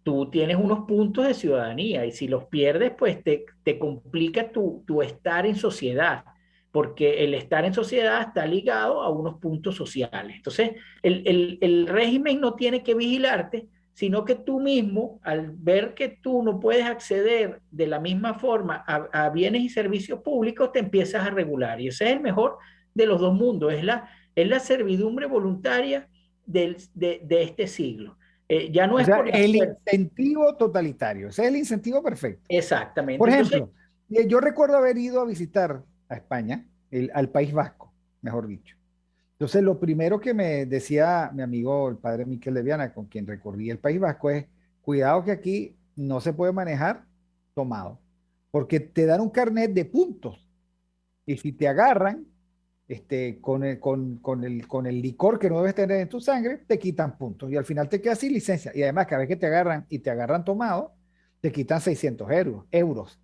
[SPEAKER 4] Tú tienes unos puntos de ciudadanía y si los pierdes, pues te complica tu estar en sociedad porque el estar en sociedad está ligado a unos puntos sociales. Entonces, el régimen no tiene que vigilarte, sino que tú mismo, al ver que tú no puedes acceder de la misma forma a bienes y servicios públicos, te empiezas a regular. Y ese es el mejor de los dos mundos, es la servidumbre voluntaria de este siglo. Ya no
[SPEAKER 3] O
[SPEAKER 4] es
[SPEAKER 3] sea,
[SPEAKER 4] por la
[SPEAKER 3] el
[SPEAKER 4] fuerza.
[SPEAKER 3] incentivo totalitario, ese es el incentivo perfecto.
[SPEAKER 4] Exactamente.
[SPEAKER 3] Por
[SPEAKER 4] Entonces,
[SPEAKER 3] ejemplo, yo recuerdo haber ido a visitar a España, al País Vasco, mejor dicho. Entonces, lo primero que me decía mi amigo, el padre Miquel de Viana, con quien recorrí el País Vasco, es, cuidado que aquí no se puede manejar tomado, porque te dan un carnet de puntos y si te agarran, con el licor que no debes tener en tu sangre, te quitan puntos y al final te quedas sin licencia. Y además, cada vez que te agarran y te agarran tomado, te quitan 600 euros,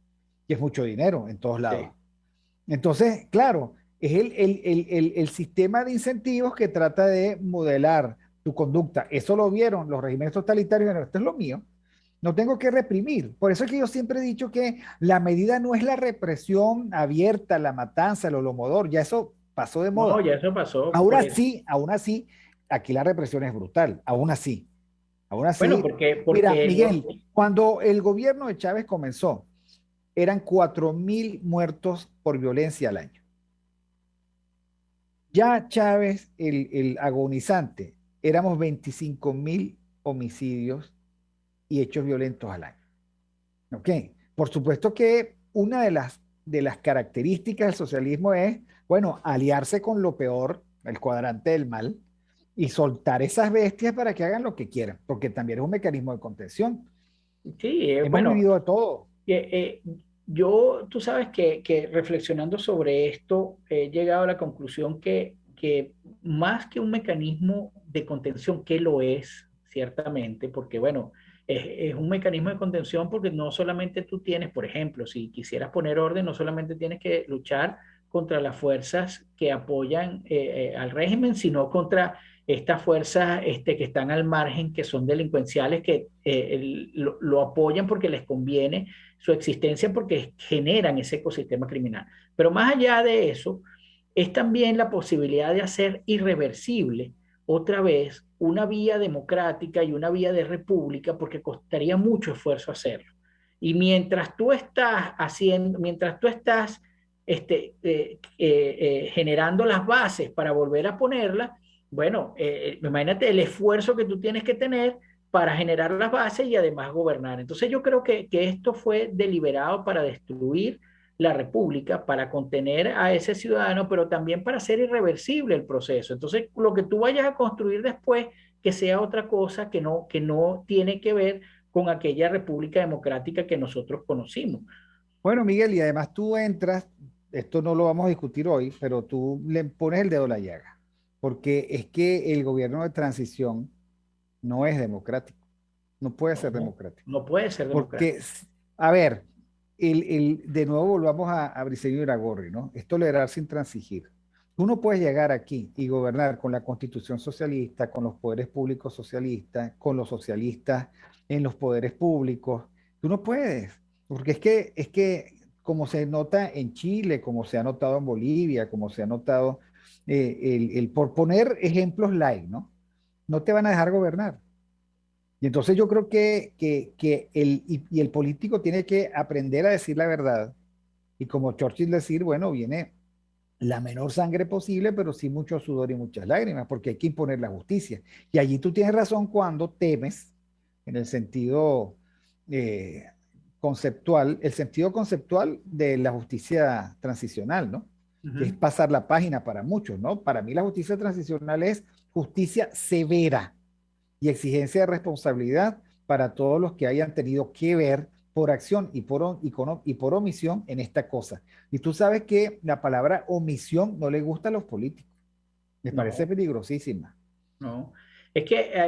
[SPEAKER 3] que es mucho dinero en todos lados.
[SPEAKER 4] Sí.
[SPEAKER 3] Entonces, claro, es el sistema de incentivos que trata de modelar tu conducta. Eso lo vieron los regímenes totalitarios. Bueno, esto es lo mío. No tengo que reprimir. Por eso es que yo siempre he dicho que la medida no es la represión abierta, la matanza, el holomodor. Ya eso pasó de moda.
[SPEAKER 4] No, ya eso pasó.
[SPEAKER 3] Ahora sí, aún así, aquí la represión es brutal. Aún así. Aún así.
[SPEAKER 4] Bueno,
[SPEAKER 3] Mira, Miguel, cuando el gobierno de Chávez comenzó, eran 4.000 muertos por violencia al año. Ya Chávez, el agonizante, éramos 25.000 homicidios y hechos violentos al año. ¿Ok? Por supuesto que una de las características del socialismo es, bueno, aliarse con lo peor, el cuadrante del mal, y soltar esas bestias para que hagan lo que quieran, porque también es un mecanismo de contención.
[SPEAKER 4] Sí,
[SPEAKER 3] Hemos vivido de todo.
[SPEAKER 4] Tú sabes que reflexionando sobre esto, he llegado a la conclusión que más que un mecanismo de contención, que lo es, ciertamente, porque bueno, es un mecanismo de contención porque no solamente tú tienes, por ejemplo, si quisieras poner orden, no solamente tienes que luchar contra las fuerzas que apoyan al régimen, sino contra estas fuerzas que están al margen, que son delincuenciales, que lo apoyan porque les conviene su existencia, porque generan ese ecosistema criminal. Pero más allá de eso, es también la posibilidad de hacer irreversible otra vez una vía democrática y una vía de república, porque costaría mucho esfuerzo hacerlo. Y mientras tú estás generando las bases para volver a ponerla, bueno, imagínate el esfuerzo que tú tienes que tener para generar las bases y además gobernar. Entonces yo creo que esto fue deliberado para destruir la república, para contener a ese ciudadano, pero también para hacer irreversible el proceso. Entonces lo que tú vayas a construir después, que sea otra cosa que no tiene que ver con aquella república democrática que nosotros conocimos.
[SPEAKER 3] Bueno, Miguel, y además tú entras, esto no lo vamos a discutir hoy, pero tú le pones el dedo a la llaga, porque es que el gobierno de transición no es democrático, no puede ser democrático.
[SPEAKER 4] No puede ser democrático.
[SPEAKER 3] Porque, a ver, de nuevo volvamos a Briceño Iragorri, ¿no? Es tolerar sin transigir. Tú no puedes llegar aquí y gobernar con la constitución socialista, con los poderes públicos socialistas, con los socialistas en los poderes públicos. Tú no puedes, porque es que como se nota en Chile, como se ha notado en Bolivia, como se ha notado, por poner ejemplos light, ¿no? No te van a dejar gobernar. Y entonces yo creo que el político tiene que aprender a decir la verdad. Y como Churchill decir, bueno, viene la menor sangre posible, pero sí mucho sudor y muchas lágrimas, porque hay que imponer la justicia. Y allí tú tienes razón cuando temes, en el sentido conceptual, el sentido conceptual de la justicia transicional, ¿no? Que es pasar la página para muchos, ¿no? Para mí la justicia transicional es justicia severa y exigencia de responsabilidad para todos los que hayan tenido que ver por acción y por omisión en esta cosa. Y tú sabes que la palabra omisión no le gusta a los políticos. Me parece peligrosísima.
[SPEAKER 4] No, es que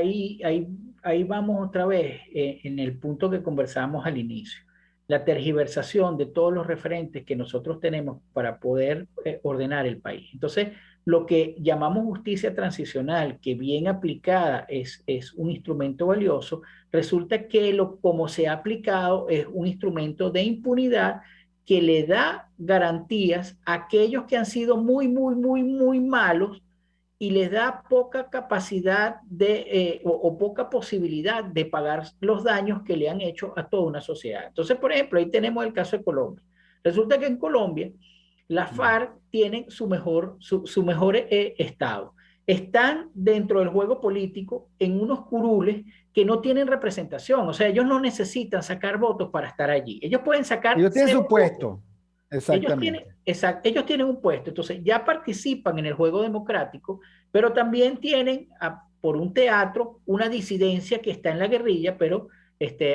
[SPEAKER 4] ahí vamos otra vez en el punto que conversábamos al inicio. La tergiversación de todos los referentes que nosotros tenemos para poder ordenar el país. Entonces, lo que llamamos justicia transicional, que bien aplicada es un instrumento valioso, resulta que como se ha aplicado es un instrumento de impunidad que le da garantías a aquellos que han sido muy, muy, muy, muy malos y les da poca capacidad o poca posibilidad de pagar los daños que le han hecho a toda una sociedad. Entonces, por ejemplo, ahí tenemos el caso de Colombia. Resulta que en Colombia la FARC tienen su mejor estado. Están dentro del juego político en unos curules que no tienen representación. O sea, ellos no necesitan sacar votos para estar allí. Ellos pueden sacar...
[SPEAKER 3] Ellos tienen su puesto. Exactamente.
[SPEAKER 4] Ellos tienen un puesto. Entonces, ya participan en el juego democrático, pero también tienen, por un teatro, una disidencia que está en la guerrilla, pero...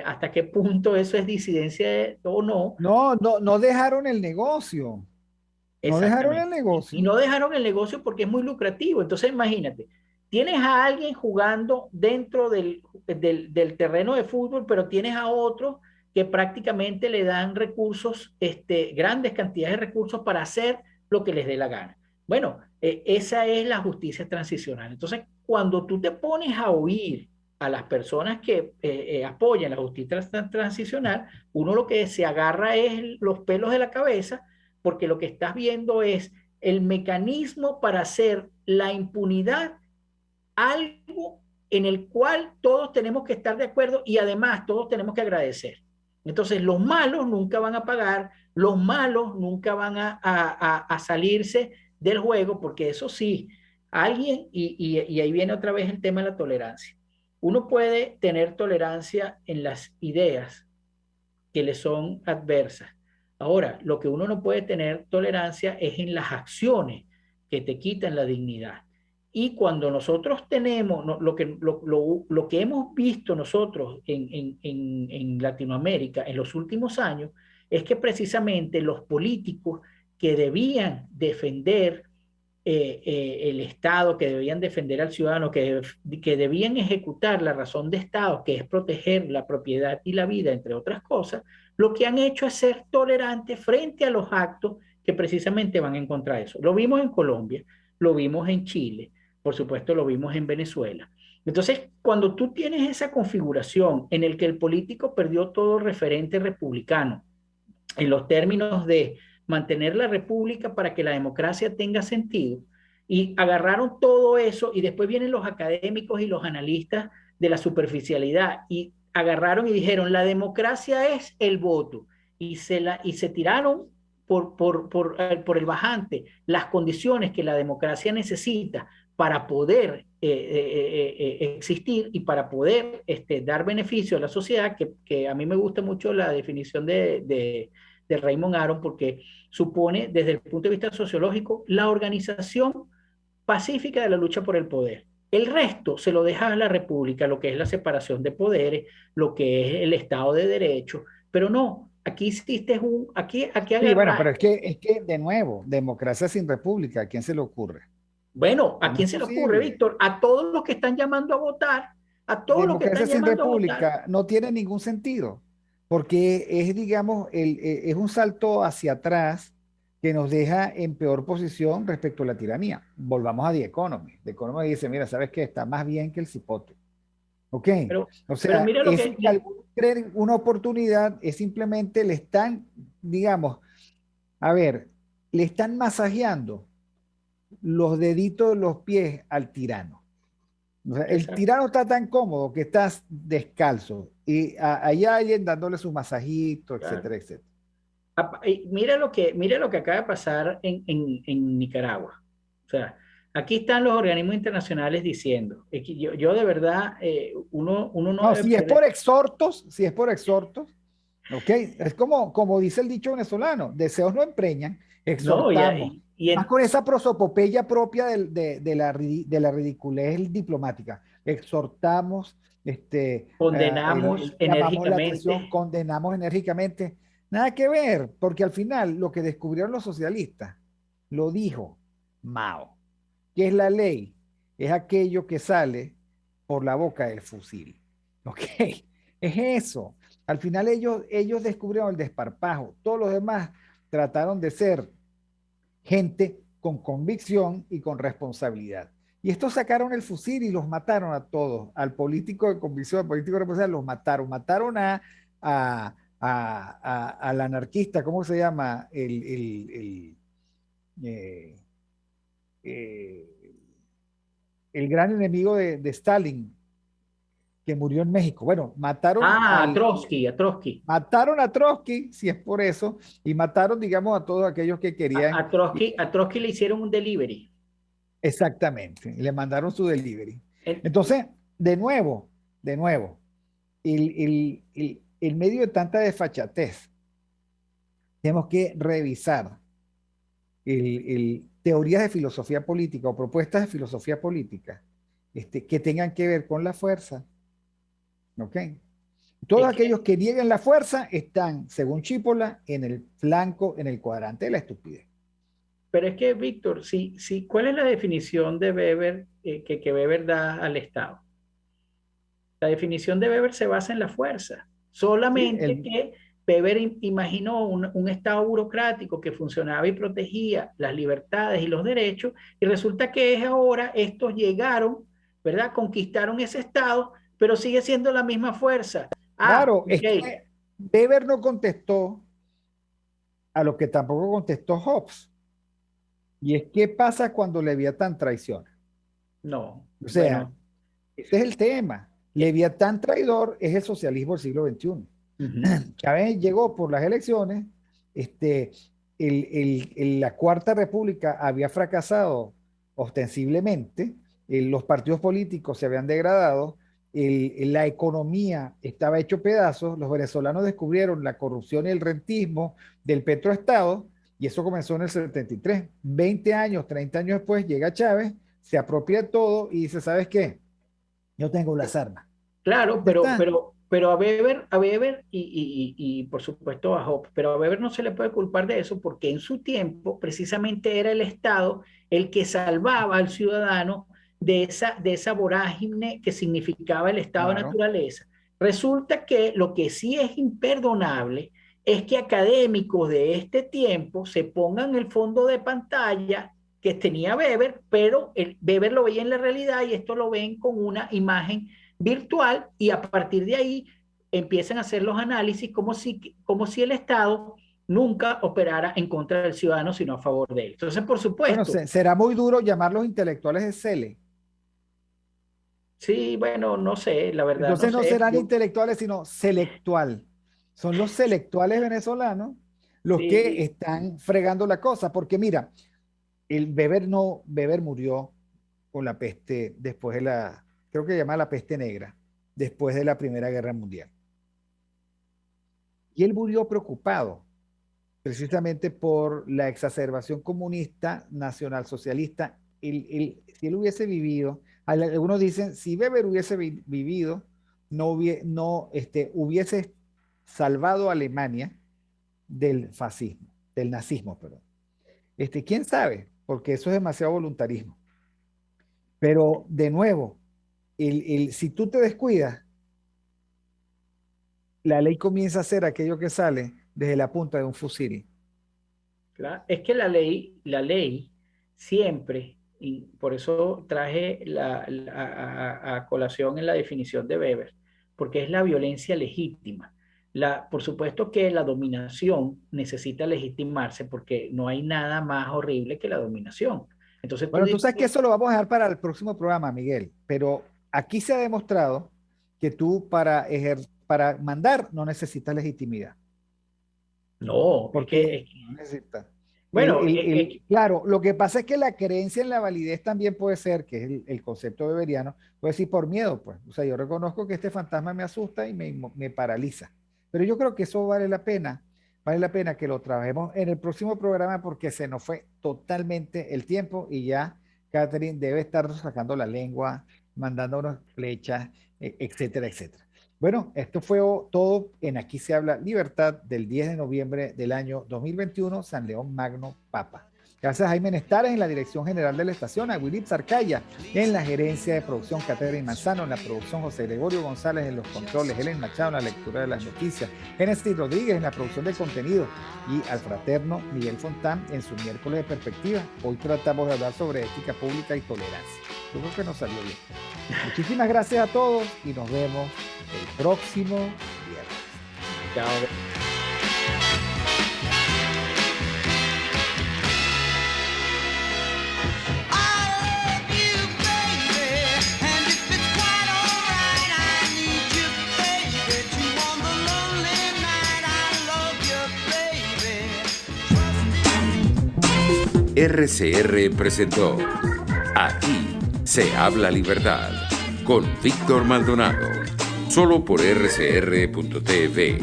[SPEAKER 4] hasta qué punto eso es disidencia o no.
[SPEAKER 3] No dejaron el negocio. No dejaron el
[SPEAKER 4] Exactamente. Y
[SPEAKER 3] negocio.
[SPEAKER 4] no dejaron el negocio porque es muy lucrativo. Entonces, imagínate, tienes a alguien jugando dentro del terreno de fútbol, pero tienes a otros que prácticamente le dan recursos, grandes cantidades de recursos para hacer lo que les dé la gana. Bueno, esa es la justicia transicional. Entonces, cuando tú te pones a oír a las personas que apoyan la justicia transicional, uno lo que se agarra es los pelos de la cabeza, porque lo que estás viendo es el mecanismo para hacer la impunidad algo en el cual todos tenemos que estar de acuerdo y además todos tenemos que agradecer. Entonces, los malos nunca van a pagar, los malos nunca van a salirse del juego, porque eso sí, alguien, y ahí viene otra vez el tema de la tolerancia. Uno puede tener tolerancia en las ideas que le son adversas. Ahora, lo que uno no puede tener tolerancia es en las acciones que te quitan la dignidad. Y cuando nosotros tenemos lo que hemos visto nosotros en Latinoamérica en los últimos años, es que precisamente los políticos que debían defender el Estado, que debían defender al ciudadano, que debían ejecutar la razón de Estado, que es proteger la propiedad y la vida, entre otras cosas, lo que han hecho es ser tolerantes frente a los actos que precisamente van en contra de eso. Lo vimos en Colombia, lo vimos en Chile, por supuesto lo vimos en Venezuela. Entonces, cuando tú tienes esa configuración en el que el político perdió todo referente republicano, en los términos de mantener la república para que la democracia tenga sentido, y agarraron todo eso y después vienen los académicos y los analistas de la superficialidad y agarraron y dijeron la democracia es el voto y se tiraron por el bajante las condiciones que la democracia necesita para poder existir y para poder dar beneficio a la sociedad, que a mí me gusta mucho la definición de Raymond Aron, porque supone desde el punto de vista sociológico la organización pacífica de la lucha por el poder. El resto se lo deja a la república, lo que es la separación de poderes, lo que es el Estado de Derecho, pero no, aquí hiciste aquí
[SPEAKER 3] Sí, bueno, pero
[SPEAKER 4] agarrar.
[SPEAKER 3] es que, de nuevo, democracia sin república, ¿a quién se le ocurre?
[SPEAKER 4] Bueno, ¿a
[SPEAKER 3] No es
[SPEAKER 4] quién se le ocurre,
[SPEAKER 3] posible.
[SPEAKER 4] Víctor? A todos los que están llamando a votar, a todos los que
[SPEAKER 3] Democracia
[SPEAKER 4] están
[SPEAKER 3] sin
[SPEAKER 4] llamando a votar.
[SPEAKER 3] república no tiene ningún sentido, porque es, digamos, es un salto hacia atrás que nos deja en peor posición respecto a la tiranía. Volvamos a The Economy. The Economy dice, mira, ¿sabes qué? Está más bien que el cipote. ¿Ok?
[SPEAKER 4] Pero,
[SPEAKER 3] O
[SPEAKER 4] pero
[SPEAKER 3] sea,
[SPEAKER 4] mira lo
[SPEAKER 3] eso
[SPEAKER 4] que,
[SPEAKER 3] que algunos creen una oportunidad es simplemente le están, digamos, a ver, le están masajeando los deditos de los pies al tirano. O sea, el
[SPEAKER 4] exacto.
[SPEAKER 3] tirano está tan cómodo que estás descalzo y hay alguien dándole su masajito,
[SPEAKER 4] Claro.
[SPEAKER 3] etcétera, etcétera.
[SPEAKER 4] Mira lo que acaba de pasar en Nicaragua. O sea, aquí están los organismos internacionales diciendo, es que yo de verdad, uno no
[SPEAKER 3] No,
[SPEAKER 4] debe perder.
[SPEAKER 3] si es por exhortos, ok, es como dice el dicho venezolano, deseos no empreñan,
[SPEAKER 4] No,
[SPEAKER 3] exhortamos. Más con esa prosopopeya propia de la ridiculez diplomática. Exhortamos,
[SPEAKER 4] condenamos
[SPEAKER 3] llamamos la atención,
[SPEAKER 4] enérgicamente.
[SPEAKER 3] condenamos enérgicamente. Nada que ver, porque al final lo que descubrieron los socialistas lo dijo Mao. ¿Qué es la ley? Es aquello que sale por la boca del fusil. ¿Ok? Es eso. Al final ellos descubrieron el desparpajo. Todos los demás trataron de ser gente con convicción y con responsabilidad. Y estos sacaron el fusil y los mataron a todos. Al político de convicción, al político de responsabilidad, los mataron. Mataron al anarquista, ¿cómo se llama? Eh, eh, el gran enemigo de Stalin, que murió en México. Bueno, mataron a Trotsky, si es por eso, y mataron, digamos, a todos aquellos que querían.
[SPEAKER 4] A Trotsky le hicieron un delivery.
[SPEAKER 3] Exactamente, le mandaron su delivery.
[SPEAKER 4] En-
[SPEAKER 3] Entonces, de nuevo, el medio de tanta desfachatez, tenemos que revisar teorías de filosofía política o propuestas de filosofía política que tengan que ver con la fuerza. ¿Ok? Todos
[SPEAKER 4] es que
[SPEAKER 3] aquellos que niegan la fuerza están, según Chípola, en el flanco, en el cuadrante de la estupidez.
[SPEAKER 4] pero es que, Víctor, ¿cuál es la definición de Weber que Weber da al Estado? La definición de Weber se basa en la fuerza. Solamente que Weber imaginó un Estado burocrático que funcionaba y protegía las libertades y los derechos, y resulta que ahora estos llegaron, ¿verdad? Conquistaron ese Estado, pero sigue siendo la misma fuerza.
[SPEAKER 3] Claro, es que Weber no contestó a lo que tampoco contestó Hobbes. Y es, ¿qué pasa cuando Leviatán traiciona?
[SPEAKER 4] No.
[SPEAKER 3] O sea, ese es el tema. Leviatán traidor es el socialismo del siglo XXI. Chávez llegó por las elecciones, la Cuarta República había fracasado ostensiblemente, los partidos políticos se habían degradado, la economía estaba hecho pedazos, los venezolanos descubrieron la corrupción y el rentismo del petroestado, y eso comenzó en el 73. 20 años, 30 años después llega Chávez, se apropia de todo y dice, ¿sabes qué? Yo tengo las armas.
[SPEAKER 4] Claro, pero a Weber y por supuesto a Hobbes, pero a Weber no se le puede culpar de eso porque en su tiempo precisamente era el Estado el que salvaba al ciudadano de esa vorágine que significaba el estado de naturaleza. Resulta que lo que sí es imperdonable es que académicos de este tiempo se pongan el fondo de pantalla que tenía Weber, pero Weber lo veía en la realidad y esto lo ven con una imagen virtual y a partir de ahí empiezan a hacer los análisis como si el Estado nunca operara en contra del ciudadano, sino a favor de él. Entonces, por supuesto...
[SPEAKER 3] Bueno, será muy duro llamarlos intelectuales de Cele.
[SPEAKER 4] Sí, bueno, no sé, la verdad.
[SPEAKER 3] Entonces no serán intelectuales, sino selectual. Son los selectuales venezolanos los que están fregando la cosa. Porque mira, Weber murió con la peste después de creo que se llama la peste negra, después de la Primera Guerra Mundial. Y él murió preocupado, precisamente por la exacerbación comunista, nacionalsocialista. Si él hubiese vivido, algunos dicen, si Weber hubiese vivido, hubiese salvado a Alemania del fascismo, del nazismo, perdón. ¿Quién sabe? Porque eso es demasiado voluntarismo. Pero, de nuevo, si tú te descuidas, la ley comienza a ser aquello que sale desde la punta de un fusil.
[SPEAKER 4] Claro, es que la ley siempre, y por eso traje a colación en la definición de Weber, porque es la violencia legítima. Por supuesto que la dominación necesita legitimarse porque no hay nada más horrible que la dominación. Entonces,
[SPEAKER 3] tú sabes que eso lo vamos a dejar para el próximo programa, Miguel, pero aquí se ha demostrado que tú para mandar no necesitas legitimidad.
[SPEAKER 4] No,
[SPEAKER 3] porque no necesitas.
[SPEAKER 4] Bueno,
[SPEAKER 3] claro, lo que pasa es que la creencia en la validez también puede ser, que es el concepto weberiano, puede decir por miedo, pues. O sea, yo reconozco que este fantasma me asusta y me paraliza. Pero yo creo que eso vale la pena que lo trabajemos en el próximo programa porque se nos fue totalmente el tiempo y ya Catherine debe estar sacando la lengua, mandando unas flechas, etcétera, etcétera. Bueno, esto fue todo en Aquí se habla libertad del 10 de noviembre del año 2021, San León Magno Papa. Gracias a Jaime Nestares en la dirección general de la estación, a Willy Zarcaya en la gerencia de producción, Catherine Manzano en la producción, José Gregorio González en los controles, Helen Machado en la lectura de las noticias, Genesis Rodríguez en la producción de contenido y al fraterno Miguel Fontán en su miércoles de perspectiva. Hoy tratamos de hablar sobre ética pública y tolerancia. Yo creo que nos salió bien. Muchísimas gracias a todos y nos vemos el próximo viernes.
[SPEAKER 4] Chao.
[SPEAKER 1] RCR presentó Aquí se habla libertad con Víctor Maldonado, solo por rcr.tv,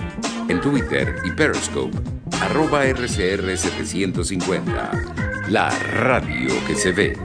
[SPEAKER 1] en Twitter y Periscope, @RCR750, la radio que se ve.